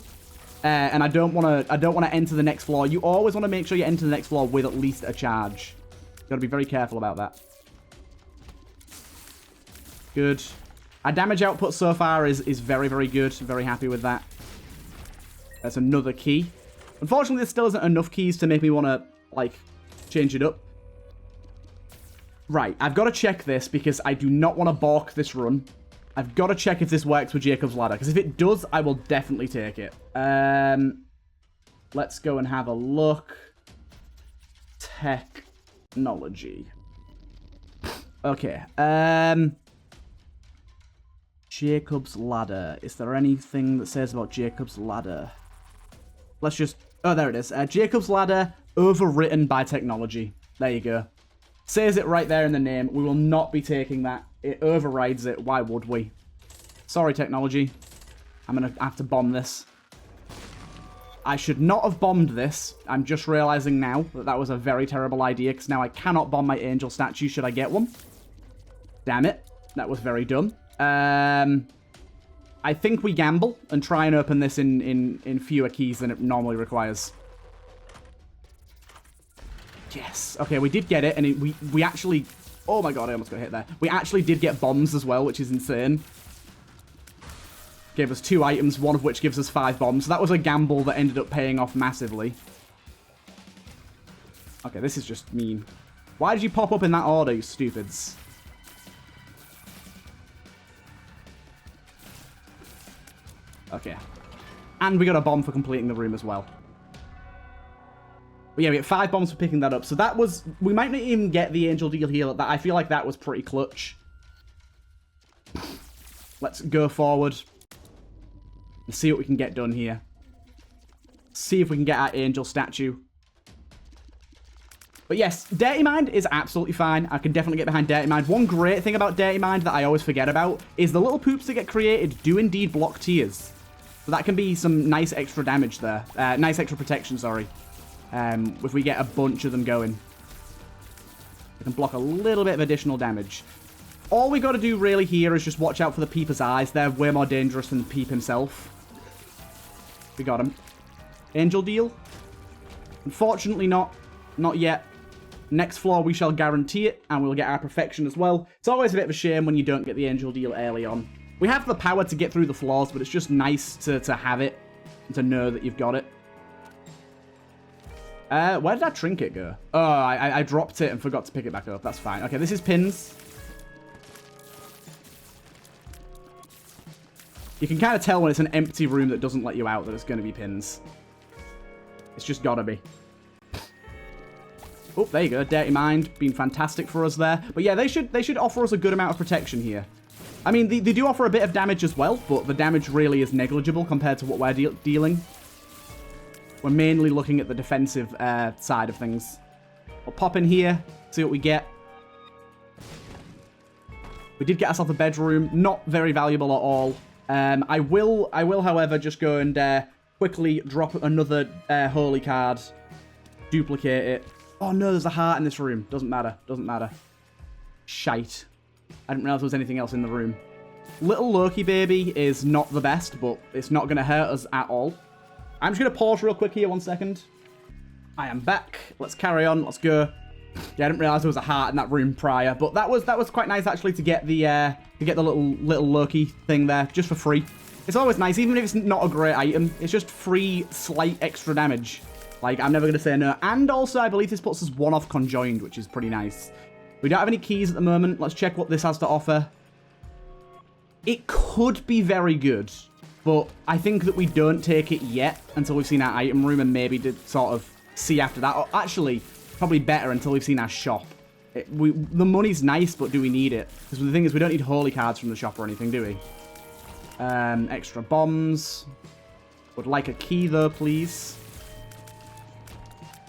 And I don't want to enter the next floor. You always want to make sure you enter the next floor with at least a charge. Got to be very careful about that. Good. Our damage output so far is very, very good. Very happy with that. That's another key. Unfortunately, there still isn't enough keys to make me want to, like, change it up. Right, I've got to check this because I do not want to balk this run. I've got to check if this works with Jacob's ladder, because if it does, I will definitely take it. Let's go and have a look. Technology. Okay. Jacob's ladder. Is there anything that says about Jacob's ladder? Let's just... Oh, there it is. Jacob's ladder overwritten by technology. There you go. Says it right there in the name. We will not be taking that. It overrides it. Why would we? Sorry, technology. I'm going to have to bomb this. I should not have bombed this. I'm just realizing now that that was a very terrible idea, because now I cannot bomb my angel statue should I get one. Damn it. That was very dumb. I think we gamble and try and open this in fewer keys than it normally requires. Yes. Okay, we did get it, and we actually... Oh my god, I almost got hit there. We actually did get bombs as well, which is insane. Gave us 2 items, one of which gives us 5 bombs. So that was a gamble that ended up paying off massively. Okay, this is just mean. Why did you pop up in that order, you stupids? Okay. And we got a bomb for completing the room as well. But yeah, we get 5 bombs for picking that up. So that was... We might not even get the angel deal here. I feel like that was pretty clutch. Let's go forward. And see what we can get done here. See if we can get our angel statue. But yes, Dirty Mind is absolutely fine. I can definitely get behind Dirty Mind. One great thing about Dirty Mind that I always forget about is the little poops that get created do indeed block tears. So that can be some nice extra damage there. Nice extra protection, sorry. If we get a bunch of them going. We can block a little bit of additional damage. All we got to do really here is just watch out for the Peeper's eyes. They're way more dangerous than the Peep himself. We got him. Angel deal? Unfortunately not. Not yet. Next floor we shall guarantee it, and we'll get our perfection as well. It's always a bit of a shame when you don't get the angel deal early on. We have the power to get through the floors, but it's just nice to have it and to know that you've got it. Where did that trinket go? Oh, I dropped it and forgot to pick it back up. That's fine. Okay, this is pins. You can kind of tell when it's an empty room that doesn't let you out that it's going to be pins. It's just got to be. Oh, there you go. Dirty Mind being fantastic for us there. But yeah, they should offer us a good amount of protection here. I mean, they do offer a bit of damage as well, but the damage really is negligible compared to what we're dealing. We're mainly looking at the defensive side of things. We'll pop in here, see what we get. We did get ourselves a bedroom. Not very valuable at all. I will, however, just go and quickly drop another holy card. Duplicate it. Oh no, there's a heart in this room. Doesn't matter. Doesn't matter. Shite. I didn't realize there was anything else in the room. Little Loki baby is not the best, but it's not going to hurt us at all. I'm just going to pause real quick here, 1 second. I am back. Let's carry on. Let's go. Yeah, I didn't realize there was a heart in that room prior, but that was quite nice actually to get the little Loki thing there just for free. It's always nice, even if it's not a great item. It's just free, slight extra damage. Like, I'm never going to say no. And also, I believe this puts us 1 off Conjoined, which is pretty nice. We don't have any keys at the moment. Let's check what this has to offer. It could be very good, but I think that we don't take it yet until we've seen our item room and maybe to sort of see after that. Or actually, probably better until we've seen our shop. The money's nice, but do we need it? Because the thing is, we don't need holy cards from the shop or anything, do we? Extra bombs. Would like a key, though, please.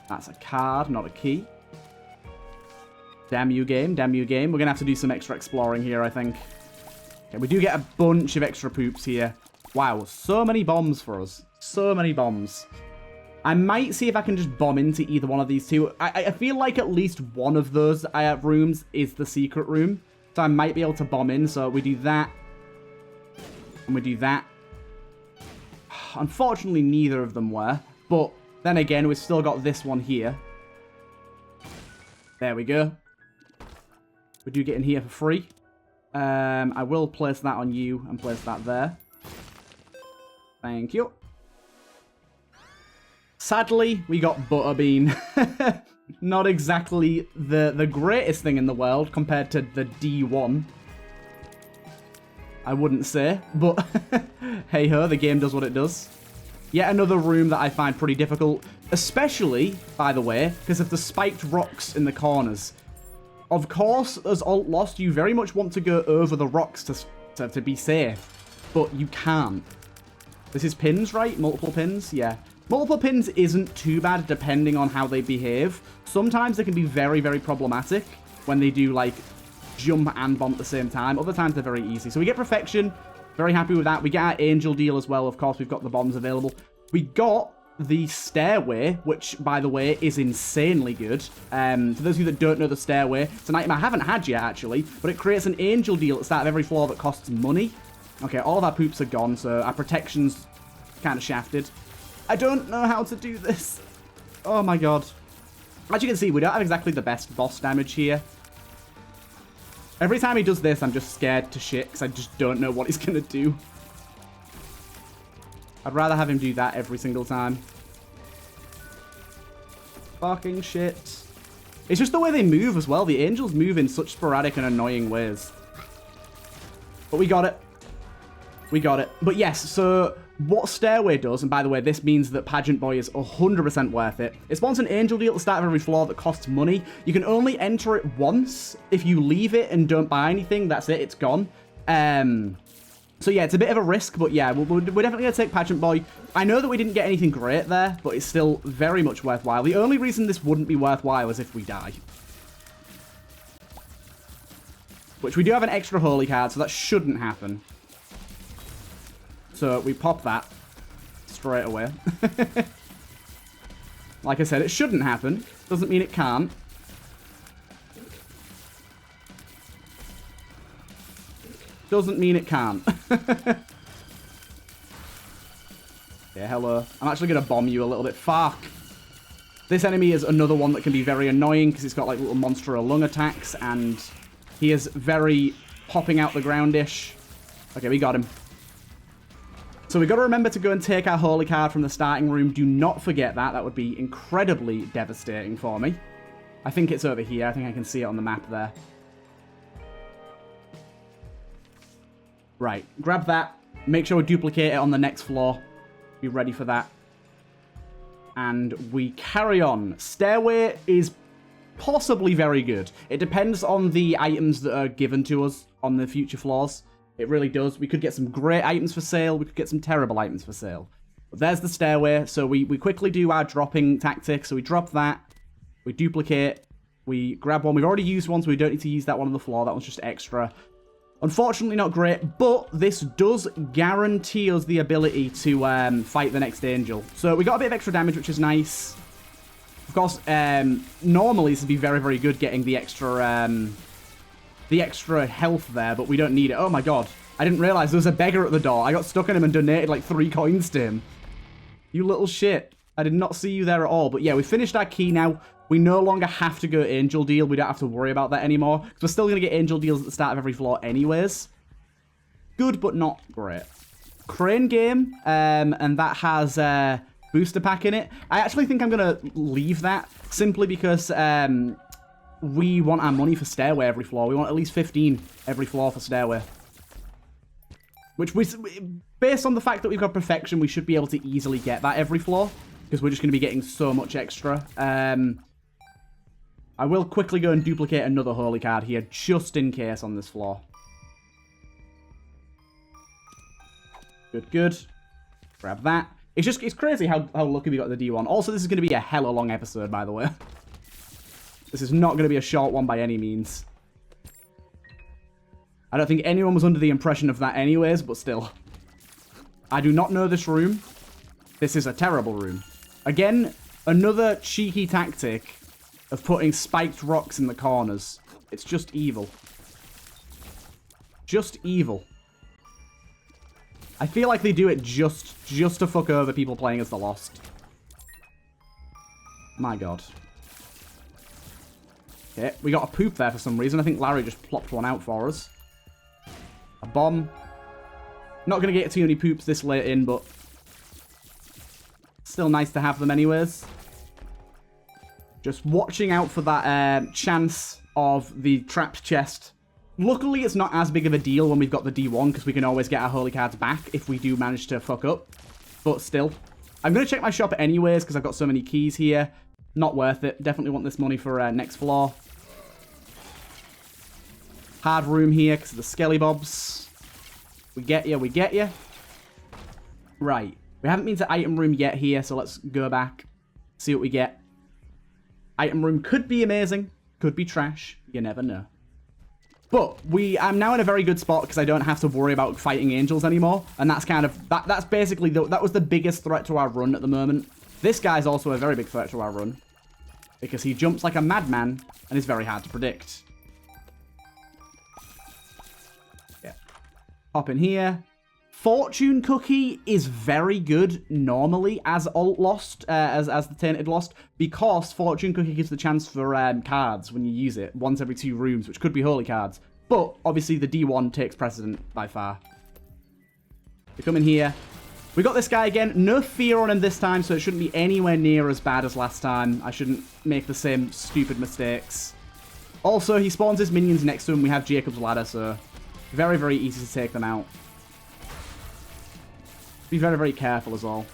That's a card, not a key. Damn you, game. Damn you, game. We're going to have to do some extra exploring here, I think. Okay, we do get a bunch of extra poops here. Wow, so many bombs for us. So many bombs. I might see if I can just bomb into either one of these two. I feel like at least one of those rooms is the secret room. So I might be able to bomb in. So we do that. And we do that. Unfortunately, neither of them were. But then again, we've still got this one here. There we go. We do get in here for free. I will place that on you and place that there. Thank you. Sadly, we got Butterbean. Not exactly the greatest thing in the world compared to the D1. I wouldn't say, but hey-ho, the game does what it does. Yet another room that I find pretty difficult, especially, by the way, because of the spiked rocks in the corners. Of course, as Alt Lost, you very much want to go over the rocks to be safe, but you can't. This is pins, right? Multiple pins? Yeah. Multiple pins isn't too bad depending on how they behave. Sometimes they can be very, very problematic when they do, like, jump and bomb at the same time. Other times they're very easy. So we get perfection. Very happy with that. We get our angel deal as well. Of course, we've got the bombs available. We got the stairway, which, by the way, is insanely good. For those of you that don't know the stairway, it's an item I haven't had yet, actually, but it creates an angel deal at the start of every floor that costs money. Okay, all of our poops are gone, so our protection's kind of shafted. I don't know how to do this. Oh my god. As you can see, we don't have exactly the best boss damage here. Every time he does this, I'm just scared to shit, because I just don't know what he's going to do. I'd rather have him do that every single time. Fucking shit. It's just the way they move as well. The angels move in such sporadic and annoying ways. But we got it. We got it. But yes, so what Stairway does, and by the way, this means that Pageant Boy is 100% worth it. It spawns an angel deal at the start of every floor that costs money. You can only enter it once. If you leave it and don't buy anything, that's it. It's gone. So yeah, it's a bit of a risk, but yeah, we're definitely going to take Pageant Boy. I know that we didn't get anything great there, but it's still very much worthwhile. The only reason this wouldn't be worthwhile is if we die. Which we do have an extra holy card, so that shouldn't happen. So we pop that straight away. Like I said, it shouldn't happen. Doesn't mean it can't. Doesn't mean it can't. Yeah, hello. I'm actually going to bomb you a little bit. Fuck. This enemy is another one that can be very annoying because it's got like little monster lung attacks and he is very popping out the ground-ish. Okay, we got him. So we've got to remember to go and take our holy card from the starting room. Do not forget that. That would be incredibly devastating for me. I think it's over here. I think I can see it on the map there. Right. Grab that. Make sure we duplicate it on the next floor. Be ready for that. And we carry on. Stairway is possibly very good. It depends on the items that are given to us on the future floors. It really does. We could get some great items for sale. We could get some terrible items for sale. But there's the stairway. So we quickly do our dropping tactic. So we drop that. We duplicate. We grab one. We've already used one, so we don't need to use that one on the floor. That one's just extra. Unfortunately, not great. But this does guarantee us the ability to fight the next angel. So we got a bit of extra damage, which is nice. Of course, normally this would be very, very good getting the extra health there, but we don't need it. Oh my god. I didn't realize there was a beggar at the door. I got stuck on him and donated like 3 coins to him. You little shit. I did not see you there at all. But yeah, we finished our key now. We no longer have to go angel deal. We don't have to worry about that anymore. Because we're still going to get angel deals at the start of every floor anyways. Good, but not great. Crane game, and that has a booster pack in it. I actually think I'm going to leave that simply because we want our money for stairway every floor. We want at least 15 every floor for stairway. Which, based on the fact that we've got perfection, we should be able to easily get that every floor. Because we're just going to be getting so much extra. I will quickly go and duplicate another holy card here, just in case on this floor. Good, good. Grab that. It's crazy how lucky we got the D1. Also, this is going to be a hella long episode, by the way. This is not going to be a short one by any means. I don't think anyone was under the impression of that anyways, but still. I do not know this room. This is a terrible room. Again, another cheeky tactic of putting spiked rocks in the corners. It's just evil. Just evil. I feel like they do it just to fuck over people playing as the Lost. My god. Okay, we got a poop there for some reason. I think Larry just plopped one out for us. A bomb. Not going to get too many poops this late in, but still nice to have them anyways. Just watching out for that chance of the trapped chest. Luckily, it's not as big of a deal when we've got the D1, because we can always get our holy cards back if we do manage to fuck up. But still. I'm going to check my shop anyways, because I've got so many keys here. Not worth it. Definitely want this money for next floor. Hard room here, because of the skelly bobs. We get you, we get you. Right. We haven't been to item room yet here, so let's go back. See what we get. Item room could be amazing. Could be trash. You never know. But I'm now in a very good spot because I don't have to worry about fighting angels anymore. And that's kind of, that's basically, that was the biggest threat to our run at the moment. This guy's also a very big threat to our run. Because he jumps like a madman and is very hard to predict. Yeah. Hop in here. Fortune Cookie is very good normally as Alt Lost, as the Tainted Lost, because Fortune Cookie gives the chance for cards when you use it, once every 2 rooms, which could be holy cards. But, obviously, the D1 takes precedent by far. We come in here. We got this guy again. No fear on him this time, so it shouldn't be anywhere near as bad as last time. I shouldn't make the same stupid mistakes. Also, he spawns his minions next to him. We have Jacob's Ladder, so very, very easy to take them out. Be very, very careful as well.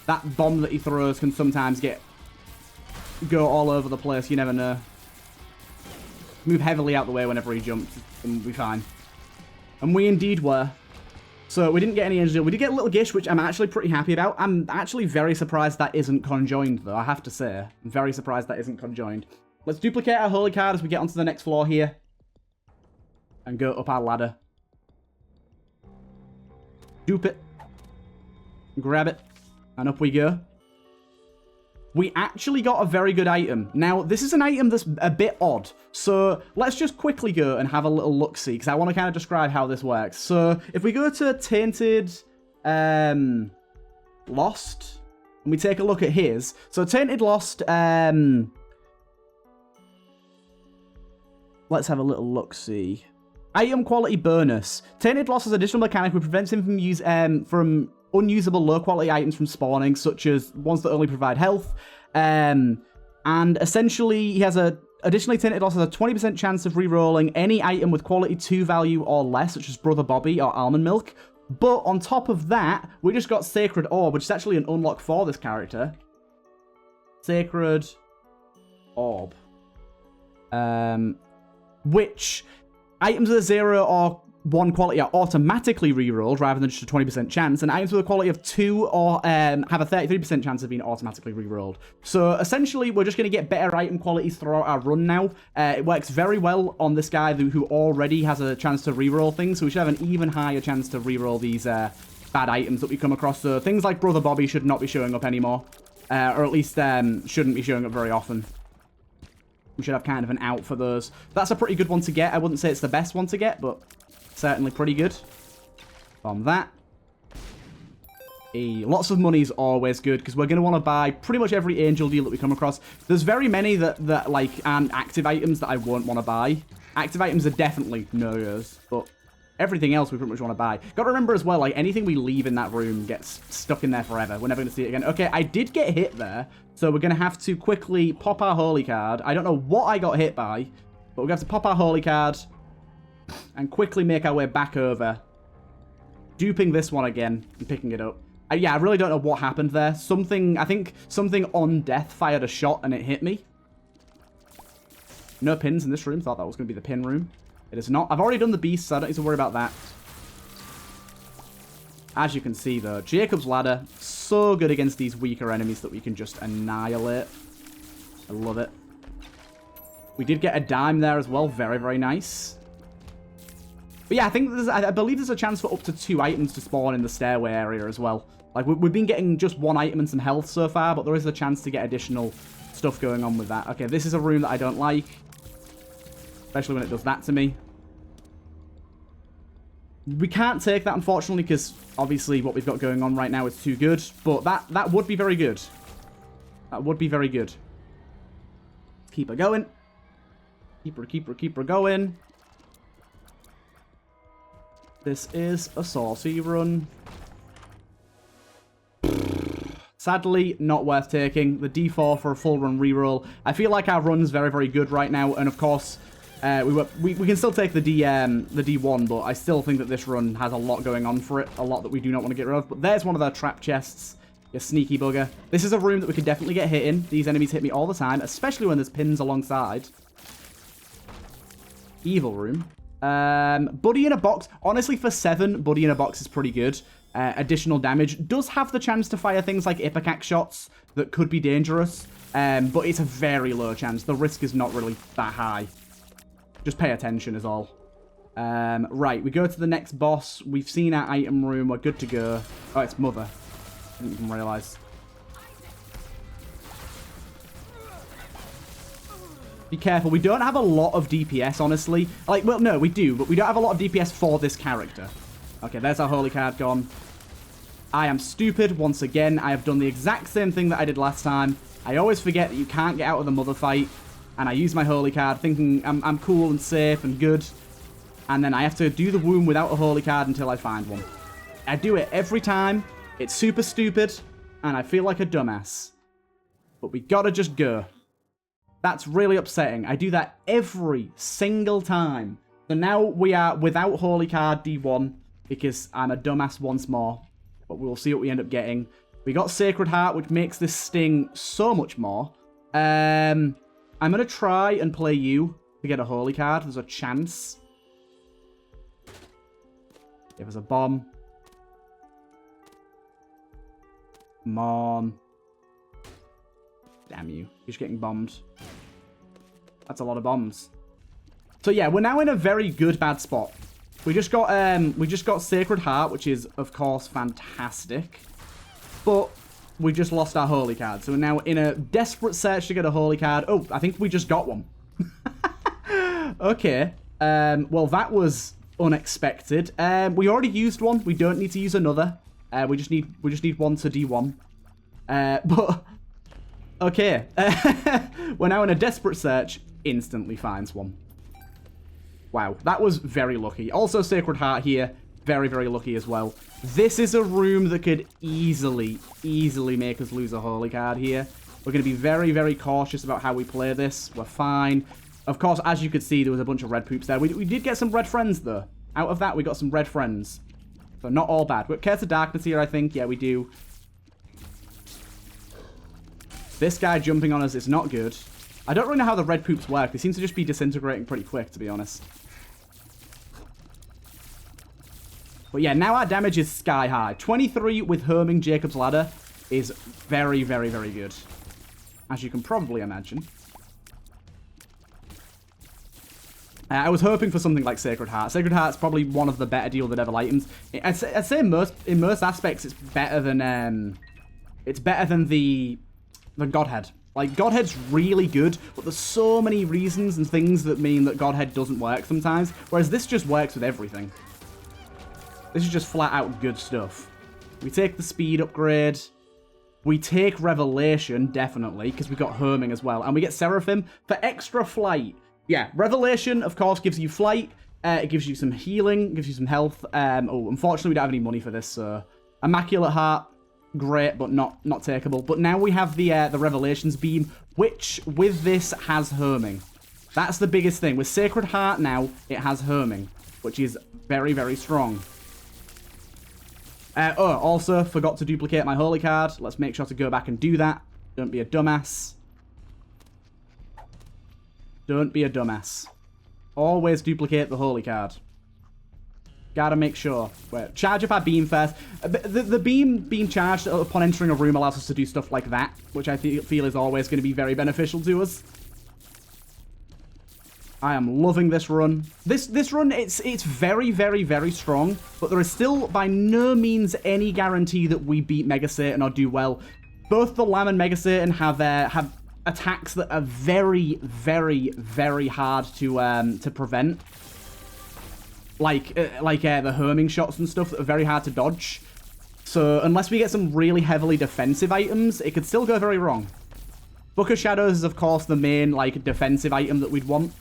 That bomb that he throws can sometimes go all over the place. You never know. Move heavily out the way whenever he jumps, and we'll be fine. And we indeed were. So we didn't get any angel. We did get a little gish, which I'm actually pretty happy about. I'm actually very surprised that isn't conjoined, though, I have to say. I'm very surprised that isn't conjoined. Let's duplicate our holy card as we get onto the next floor here. And go up our ladder. Dupe it. Grab it. And up we go. We actually got a very good item. Now, this is an item that's a bit odd. So, let's just quickly go and have a little look-see, because I want to kind of describe how this works. So, if we go to Tainted Lost, and we take a look at his. So, Tainted Lost, let's have a little look-see. Item quality bonus. Tainted Lost has additional mechanic which prevents him from unusable low-quality items from spawning, such as ones that only provide health. And essentially, he has additionally, Tainted Lost has a 20% chance of re-rolling any item with quality 2 value or less, such as Brother Bobby or Almond Milk. But on top of that, we just got Sacred Orb, which is actually an unlock for this character. Sacred Orb. Which items with a 0 or 1 quality are automatically rerolled rather than just a 20% chance, and items with a quality of 2 or have a 33% chance of being automatically rerolled. So essentially, we're just going to get better item qualities throughout our run now. It works very well on this guy who already has a chance to reroll things, so we should have an even higher chance to reroll these bad items that we come across. So things like Brother Bobby should not be showing up anymore, or at least shouldn't be showing up very often. We should have kind of an out for those. That's a pretty good one to get. I wouldn't say it's the best one to get, but certainly pretty good. From that. Lots of money is always good, because we're going to want to buy pretty much every angel deal that we come across. There's very many that like, aren't active items that I won't want to buy. Active items are definitely no-goes, but Everything else we pretty much want to buy. Got to remember as well, like, anything we leave in that room gets stuck in there forever. We're never going to see it again. Okay, I did get hit there, so we're going to have to quickly pop our holy card. I don't know what I got hit by, but we're going to have to pop our holy card and quickly make our way back over, duping this one again and picking it up. Yeah, I really don't know what happened there. I think something on death fired a shot and it hit me. No pins in this room. Thought that was going to be the pin room. It is not. I've already done the beast, so I don't need to worry about that. As you can see, though, Jacob's Ladder, so good against these weaker enemies that we can just annihilate. I love it. We did get a dime there as well. Very, very nice. But yeah, I believe there's a chance for up to 2 items to spawn in the stairway area as well. Like, we've been getting just 1 item and some health so far, but there is a chance to get additional stuff going on with that. Okay, this is a room that I don't like. Especially when it does that to me. We can't take that, unfortunately, because obviously what we've got going on right now is too good. But that would be very good. That would be very good. Keep her going. Keep her going. This is a saucy run. Sadly, not worth taking. The D4 for a full run reroll. I feel like our run's very, very good right now. And of course, we can still take the D1, but I still think that this run has a lot going on for it. A lot that we do not want to get rid of. But there's one of their trap chests. You sneaky bugger. This is a room that we could definitely get hit in. These enemies hit me all the time, especially when there's pins alongside. Evil room. Buddy in a box. Honestly, for 7, Buddy in a box is pretty good. Additional damage. Does have the chance to fire things like Ipecac shots that could be dangerous. But it's a very low chance. The risk is not really that high. Just pay attention is all. Right, we go to the next boss. We've seen our item room. We're good to go. Oh, it's Mother. I didn't even realise. Be careful. We don't have a lot of DPS, honestly. Like, well, no, we do, but we don't have a lot of DPS for this character. Okay, there's our holy card gone. I am stupid once again. I have done the exact same thing that I did last time. I always forget that you can't get out of the Mother fight. And I use my holy card thinking I'm cool and safe and good. And then I have to do the womb without a holy card until I find one. I do it every time. It's super stupid. And I feel like a dumbass. But we gotta just go. That's really upsetting. I do that every single time. So now we are without holy card D1. Because I'm a dumbass once more. But we'll see what we end up getting. We got Sacred Heart, which makes this sting so much more. I'm going to try and play you to get a holy card. There's a chance. Give us a bomb. Come on. Damn you. You're just getting bombed. That's a lot of bombs. So yeah, we're now in a very good bad spot. We just got Sacred Heart, which is of course fantastic. But we just lost our holy card. So we're now in a desperate search to get a holy card. Oh, I think we just got one. Okay. Well, that was unexpected. We already used one. We don't need to use another. We just need one to D1. But okay. We're now in a desperate search. Instantly finds one. Wow, that was very lucky. Also, Sacred Heart here. Very, very lucky as well. This is a room that could easily make us lose a holy card here. We're going to be very, very cautious about how we play this. We're fine. Of course, as you could see, there was a bunch of red poops there. We did get some red friends, though. Out of that, we got some red friends. So not all bad. We've got Curse of Darkness here, I think. Yeah, we do. This guy jumping on us is not good. I don't really know how the red poops work. They seem to just be disintegrating pretty quick, to be honest. But yeah, now our damage is sky high. 23 with Homing Jacob's Ladder is very, very, very good. As you can probably imagine. I was hoping for something like Sacred Heart. Sacred Heart's probably one of the better Deal the Devil items. I'd say in most aspects it's better than the Godhead. Like, Godhead's really good, but there's so many reasons and things that mean that Godhead doesn't work sometimes, whereas this just works with everything. This is just flat out good stuff. We take the speed upgrade. We take Revelation, definitely, because we got Homing as well. And we get Seraphim for extra flight. Yeah, Revelation, of course, gives you flight. It gives you some healing, gives you some health. Oh, unfortunately, we don't have any money for this, so... Immaculate Heart, great, but not takeable. But now we have the Revelations Beam, which, with this, has Herming. That's the biggest thing. With Sacred Heart now, it has Herming, which is very, very strong. Also, forgot to duplicate my Holy Card. Let's make sure to go back and do that. Don't be a dumbass. Don't be a dumbass. Always duplicate the Holy Card. Gotta make sure. Wait, charge up our beam first. The beam being charged upon entering a room allows us to do stuff like that, which I feel is always going to be very beneficial to us. I am loving this run. This run, it's very, very, very strong, but there is still by no means any guarantee that we beat Mega Satan or do well. Both the Lamb and Mega Satan have attacks that are very, very, very hard to prevent. Like the Herming shots and stuff that are very hard to dodge. So unless we get some really heavily defensive items, it could still go very wrong. Book of Shadows is, of course, the main like defensive item that we'd want.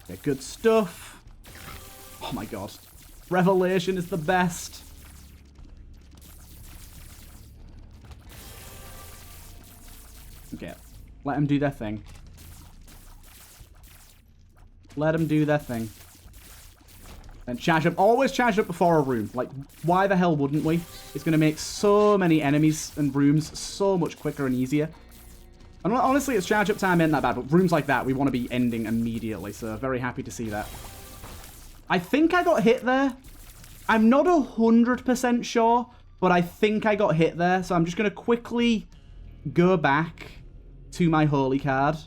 Okay, good stuff. Oh my god. Revelation is the best. Okay, let them do their thing. Let them do their thing. And charge up. Always charge up before a room. Like, why the hell wouldn't we? It's going to make so many enemies and rooms so much quicker and easier. And honestly, its charge up time ain't that bad, but rooms like that, we want to be ending immediately, so very happy to see that. I think I got hit there. I'm not 100% sure, but I think I got hit there, so I'm just going to quickly go back to my Holy Card.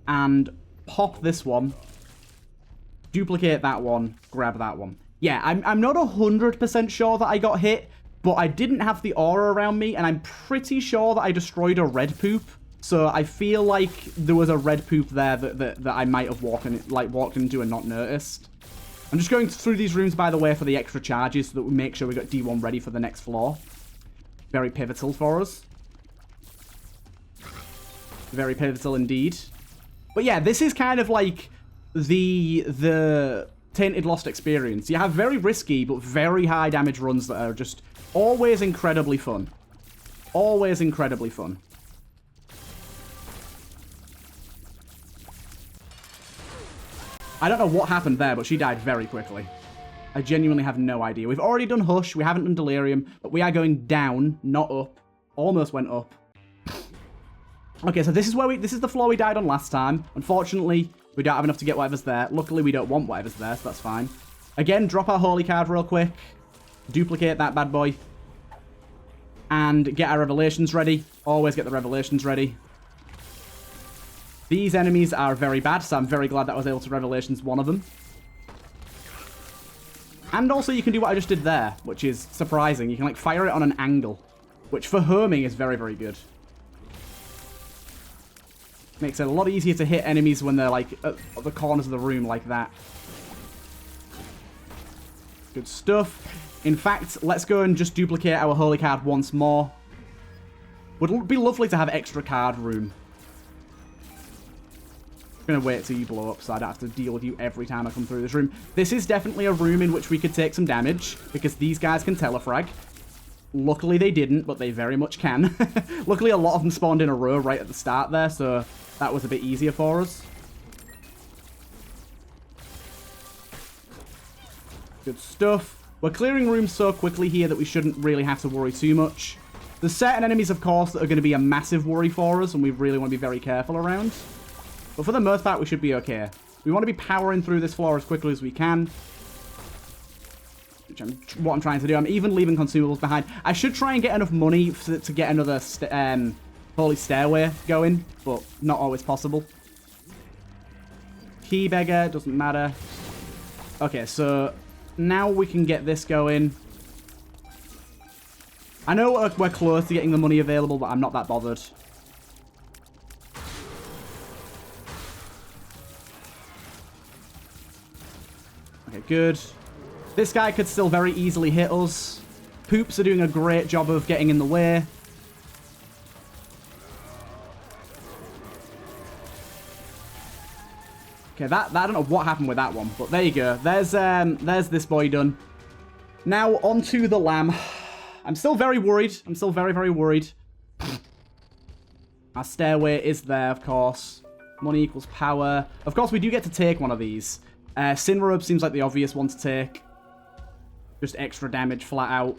And pop this one. Duplicate that one. Grab that one. Yeah, I'm not 100% sure that I got hit, but I didn't have the aura around me, and I'm pretty sure that I destroyed a red poop. So I feel like there was a red poop there that I might have walked into and not noticed. I'm just going through these rooms, by the way, for the extra charges so that we make sure we got D1 ready for the next floor. Very pivotal for us. Very pivotal indeed. But yeah, this is kind of like the Tainted Lost experience. You have very risky but very high damage runs that are just always incredibly fun. Always incredibly fun. I don't know what happened there, but she died very quickly. I genuinely have no idea. We've already done Hush, we haven't done Delirium, but we are going down, not up. Almost went up. Okay, so this is the floor we died on last time. Unfortunately, we don't have enough to get whatever's there. Luckily, we don't want whatever's there, so that's fine. Again, drop our Holy Card real quick. Duplicate that bad boy. And get our Revelations ready. Always get the Revelations ready. These enemies are very bad, so I'm very glad that I was able to Revelations one of them. And also, you can do what I just did there, which is surprising. You can, like, fire it on an angle, which for Herming is very, very good. Makes it a lot easier to hit enemies when they're, like, at the corners of the room like that. Good stuff. In fact, let's go and just duplicate our Holy Card once more. Would be lovely to have extra card room. I'm going to wait till you blow up so I don't have to deal with you every time I come through this room. This is definitely a room in which we could take some damage because these guys can telefrag. Luckily they didn't, but they very much can. Luckily a lot of them spawned in a row right at the start there, so that was a bit easier for us. Good stuff. We're clearing rooms so quickly here that we shouldn't really have to worry too much. There's certain enemies, of course, that are going to be a massive worry for us, and we really want to be very careful around. But for the most part, we should be okay. We want to be powering through this floor as quickly as we can. Which what I'm trying to do. I'm even leaving consumables behind. I should try and get enough money to get another holy stairway going, but not always possible. Key beggar, doesn't matter. Okay, so now we can get this going. I know we're close to getting the money available, but I'm not that bothered. Okay, good. This guy could still very easily hit us. Poops are doing a great job of getting in the way. Okay, that I don't know what happened with that one, but there you go. There's this boy done. Now, onto the lamb. I'm still very worried. I'm still very, very worried. Our stairway is there, of course. Money equals power. Of course, we do get to take one of these. Sin Robe seems like the obvious one to take. Just extra damage flat out.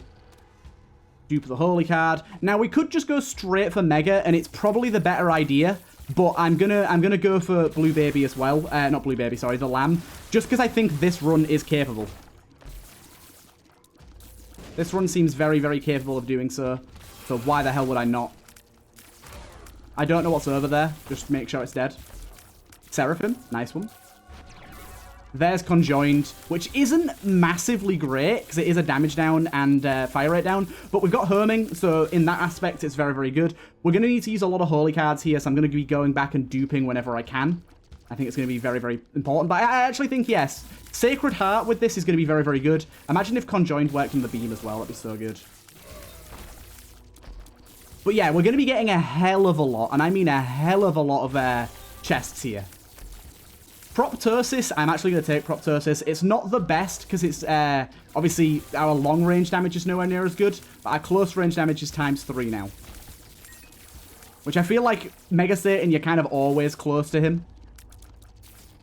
Dupe the Holy Card. Now, we could just go straight for Mega, and it's probably the better idea. But I'm gonna go for Blue Baby as well. Not Blue Baby, sorry, the Lamb. Just because I think this run is capable. This run seems very, very capable of doing so. So why the hell would I not? I don't know what's over there. Just make sure it's dead. Seraphim. Nice one. There's Conjoined, which isn't massively great because it is a damage down and fire rate down. But we've got Homing, so in that aspect, it's very, very good. We're going to need to use a lot of Holy Cards here, so I'm going to be going back and duping whenever I can. I think it's going to be very, very important. But I actually think, yes, Sacred Heart with this is going to be very, very good. Imagine if Conjoined worked in the beam as well. That'd be so good. But yeah, we're going to be getting a hell of a lot, and I mean a hell of a lot of chests here. Proptosis, I'm actually going to take Proptosis. It's not the best because it's, obviously, our long-range damage is nowhere near as good, but our close-range damage is ×3 now. Which I feel like Mega Satan, you're kind of always close to him.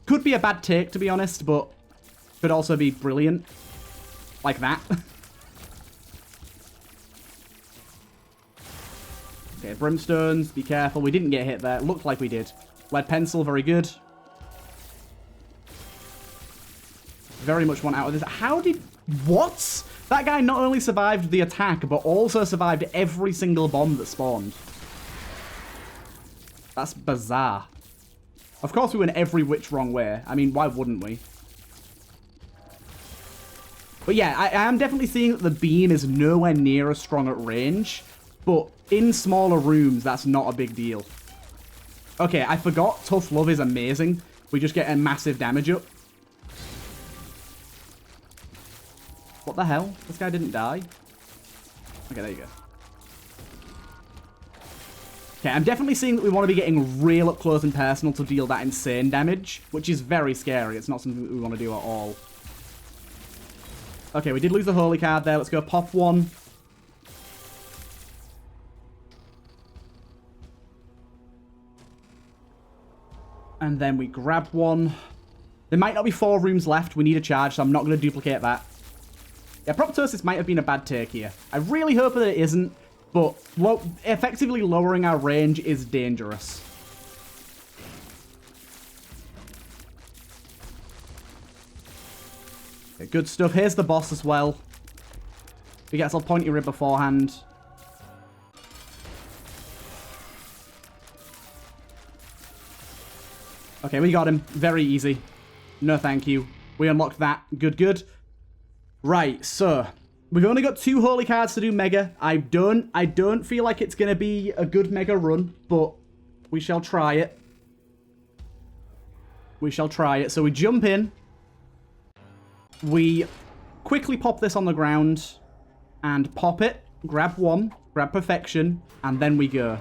Could be a bad take, to be honest, but could also be brilliant. Like that. Okay, Brimstones, be careful. We didn't get hit there. Looked like we did. Lead Pencil, very good. Very much want out of this. How did... What? That guy not only survived the attack, but also survived every single bomb that spawned. That's bizarre. Of course we went every which wrong way. I mean, why wouldn't we? But yeah, I am definitely seeing that the beam is nowhere near as strong at range. But in smaller rooms, that's not a big deal. Okay, I forgot Tough Love is amazing. We just get a massive damage up. What the hell? This guy didn't die? Okay, there you go. Okay, I'm definitely seeing that we want to be getting real up close and personal to deal that insane damage, which is very scary. It's not something that we want to do at all. Okay, we did lose the Holy Card there. Let's go pop one. And then we grab one. There might not be 4 rooms left. We need a charge, so I'm not going to duplicate that. Yeah, Proptosis might have been a bad take here. I really hope that it isn't, but effectively lowering our range is dangerous. Okay, good stuff. Here's the boss as well. We get some pointy rib beforehand. Okay, we got him. Very easy. No thank you. We unlocked that. Good, good. Right, so we've only got 2 Holy Cards to do Mega. I don't feel like it's going to be a good Mega run, but we shall try it. We shall try it. So we jump in. We quickly pop this on the ground and pop it. Grab one, grab Perfection, and then we go.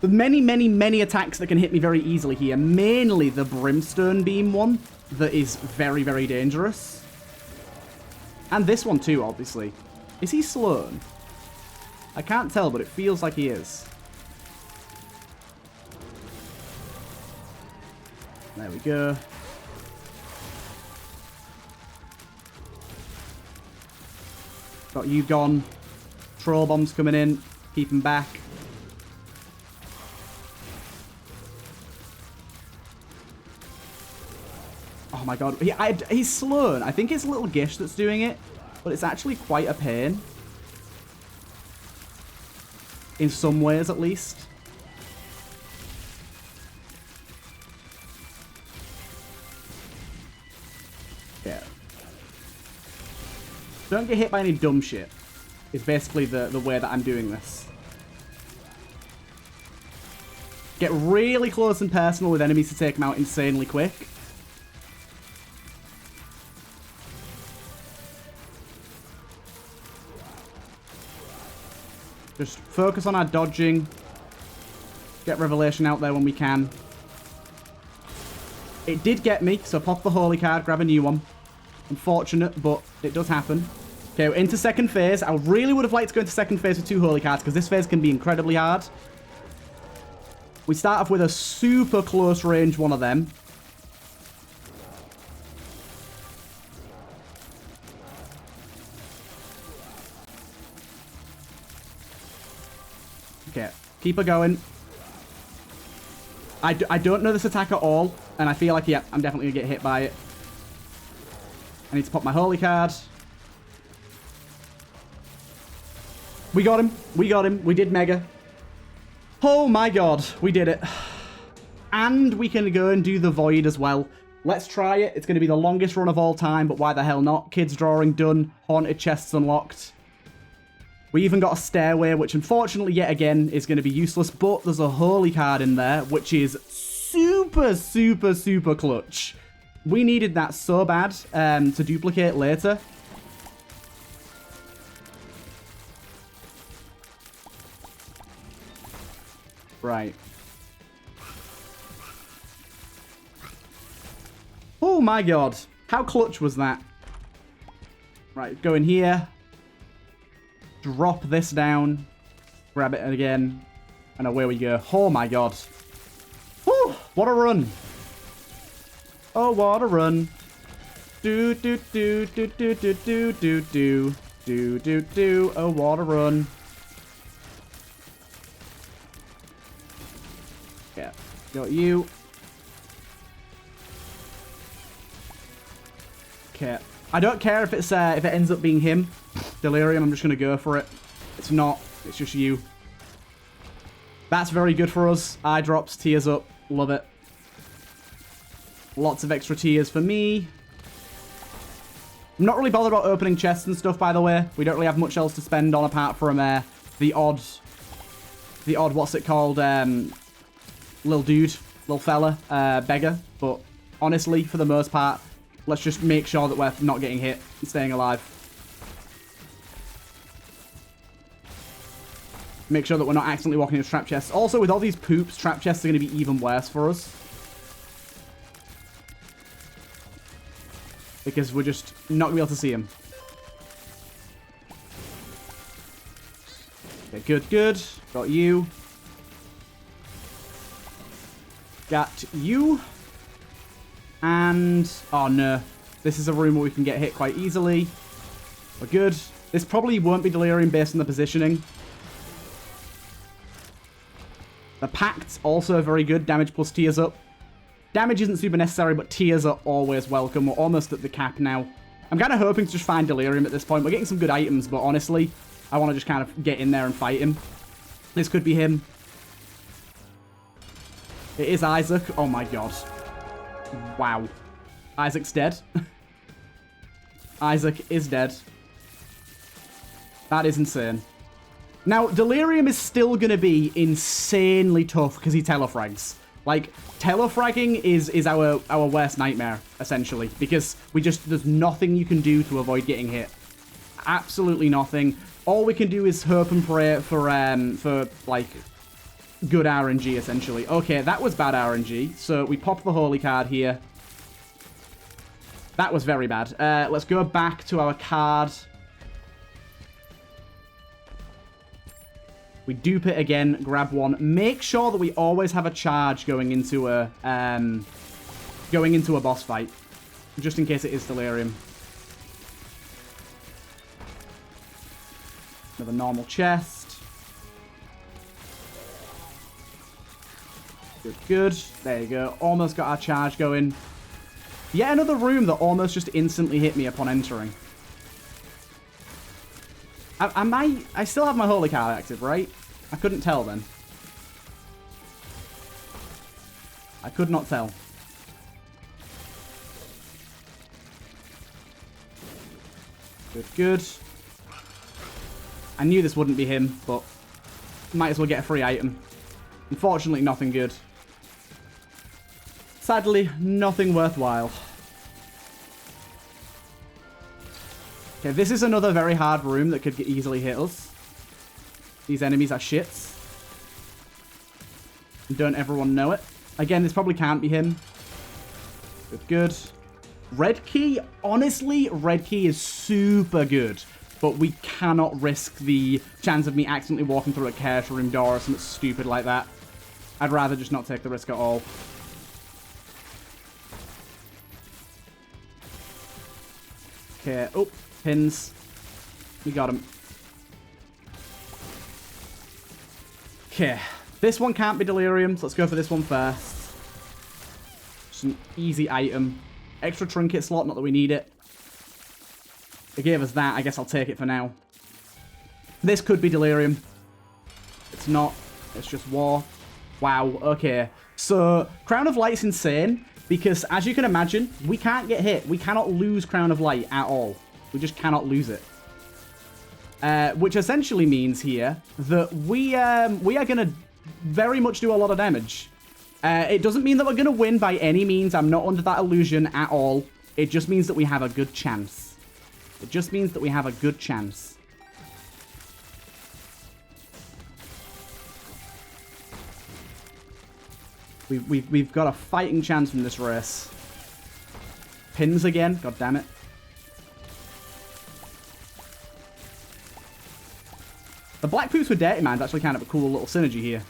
There's many, many, many attacks that can hit me very easily here. Mainly the Brimstone Beam one that is very, very dangerous. And this one too, obviously. Is he Sloan? I can't tell, but it feels like he is. There we go. Got you gone. Troll bombs coming in. Keep him back. Oh my god. He's Sloan. I think it's Little Gish that's doing it, but it's actually quite a pain. In some ways, at least. Yeah. Don't get hit by any dumb shit. Is basically the way that I'm doing this. Get really close and personal with enemies to take them out insanely quick. Just focus on our dodging. Get Revelation out there when we can. It did get me, so pop the holy card, grab a new one. Unfortunate, but it does happen. Okay, we're into second phase. I really would have liked to go into second phase with 2 holy cards, because this phase can be incredibly hard. We start off with a super close range one of them. Okay, keep her going. I don't know this attack at all, and I feel like, yeah, I'm definitely going to get hit by it. I need to pop my holy card. We got him. We got him. We did mega. Oh my god, we did it. And we can go and do the void as well. Let's try it. It's going to be the longest run of all time, but why the hell not? Kids drawing done. Haunted chests unlocked. We even got a stairway, which unfortunately, yet again, is going to be useless. But there's a holy card in there, which is super, super, super clutch. We needed that so bad to duplicate later. Right. Oh my god. How clutch was that? Right, go in here. Drop this down. Grab it again. And away we go. Oh my god. Whew, what a run. Oh, what a run. Do, do, do, do, do, do, do, do, do. Do, do, do. Oh, what a run. Yeah, got you. Okay. I don't care if it's if it ends up being him. Delirium, I'm just gonna go for it. It's not, it's just you. That's very good for us. Eye drops, tears up, love it. Lots of extra tears for me. I'm not really bothered about opening chests and stuff, by the way. We don't really have much else to spend on apart from the odd, what's it called, little dude, little fella, beggar. But honestly, for the most part, let's just make sure that we're not getting hit and staying alive. Make sure that we're not accidentally walking into trap chests. Also, with all these poops, trap chests are going to be even worse for us. Because we're just not going to be able to see him. Okay, good, good. Got you. Got you. And, oh no. This is a room where we can get hit quite easily. We're good. This probably won't be Delirium based on the positioning. The Pact's also very good. Damage plus tears up. Damage isn't super necessary, but tears are always welcome. We're almost at the cap now. I'm kind of hoping to just find Delirium at this point. We're getting some good items, but honestly, I want to just kind of get in there and fight him. This could be him. It is Isaac. Oh my god. Wow. Isaac's dead. Isaac is dead. That is insane. Now, Delirium is still going to be insanely tough because he telefrags. Like, telefragging is our worst nightmare, essentially. Because there's nothing you can do to avoid getting hit. Absolutely nothing. All we can do is hope and pray for like, good RNG, essentially. Okay, that was bad RNG. So we pop the holy card here. That was very bad. Let's go back to our card. We dupe it again, grab one. Make sure that we always have a charge going into a boss fight, just in case it is Delirium. Another normal chest. Good, good. There you go. Almost got our charge going. Yet another room that almost just instantly hit me upon entering. I still have my holy card active, right? I couldn't tell then. I could not tell. Good, good. I knew this wouldn't be him, but might as well get a free item. Unfortunately, nothing good. Sadly, nothing worthwhile. Okay, this is another very hard room that could easily hit us. These enemies are shits. Don't everyone know it? Again, this probably can't be him. Good. Red key, honestly, red key is super good. But we cannot risk the chance of me accidentally walking through a cash room door or something stupid like that. I'd rather just not take the risk at all. Okay. Oh, pins. We got him. Okay. This one can't be Delirium, so let's go for this one first. Just an easy item. Extra trinket slot, not that we need it. They gave us that. I guess I'll take it for now. This could be Delirium. It's not. It's just war. Wow. Okay. So, Crown of Light's insane because, as you can imagine, we can't get hit. We cannot lose Crown of Light at all. We just cannot lose it. Which essentially means here that we are going to very much do a lot of damage. It doesn't mean that we're going to win by any means. I'm not under that illusion at all. It just means that we have a good chance. It just means that we have a good chance. We've got a fighting chance from this race. Pins again. God damn it. The black poops with Dirty Mind's actually kind of a cool little synergy here.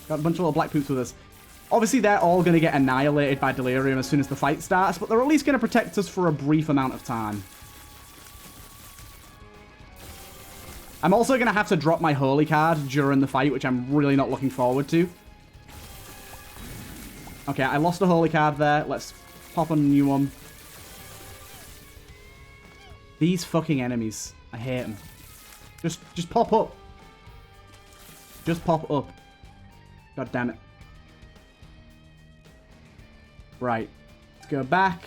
Got a bunch of little black poops with us. Obviously, they're all going to get annihilated by Delirium as soon as the fight starts, but they're at least going to protect us for a brief amount of time. I'm also going to have to drop my Holy card during the fight, which I'm really not looking forward to. Okay, I lost a Holy card there. Let's pop on a new one. These fucking enemies. I hate them. Just pop up. Just pop up. God damn it. Right. Let's go back.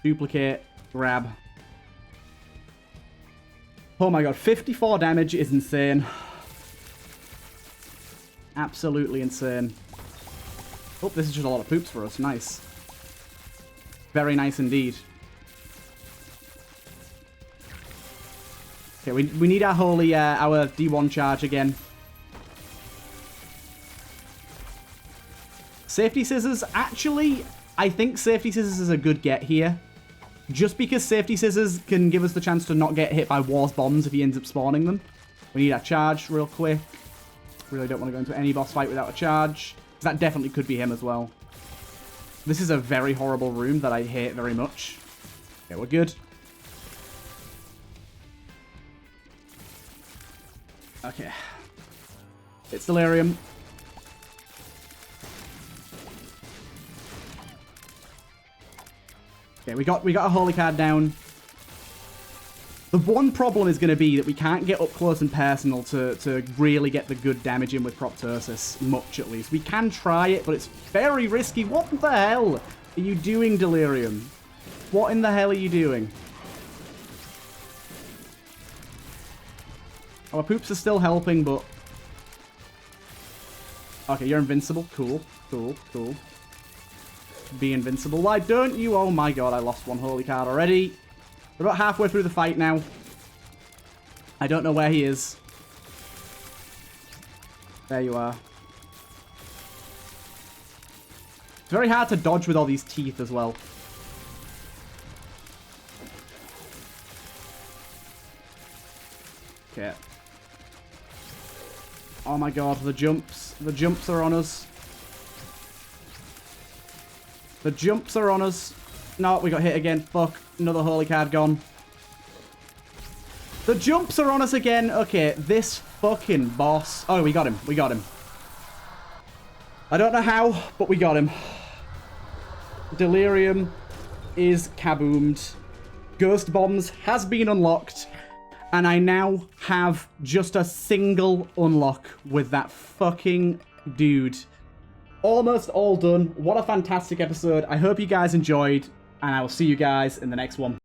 Duplicate. Grab. Oh my god. 54 damage is insane. Absolutely insane. Oh, this is just a lot of poops for us. Nice. Very nice indeed. Okay, we need our holy, our D1 charge again. Safety Scissors. Actually, I think Safety Scissors is a good get here. Just because Safety Scissors can give us the chance to not get hit by War's bombs if he ends up spawning them. We need our charge real quick. Really don't want to go into any boss fight without a charge. That definitely could be him as well. This is a very horrible room that I hate very much. Okay, we're good. Okay. It's Delirium. Okay, we got a Holy card down. The one problem is going to be that we can't get up close and personal to really get the good damage in with Proptosis. Much, at least. We can try it, but it's very risky. What the hell are you doing, Delirium? What in the hell are you doing? Our poops are still helping, but... Okay, you're invincible. Cool, cool, cool. Be invincible. Why don't you? Oh my god, I lost one Holy card already. We're about halfway through the fight now. I don't know where he is. There you are. It's very hard to dodge with all these teeth as well. Okay. Oh my god, the jumps. The jumps are on us. The jumps are on us. No, we got hit again. Fuck. Another Holy card gone. The jumps are on us again. Okay, this fucking boss. Oh, we got him. We got him. I don't know how, but we got him. Delirium is kaboomed. Ghost Bombs has been unlocked. And I now have just a single unlock with that fucking dude. Almost all done. What a fantastic episode. I hope you guys enjoyed. And I will see you guys in the next one.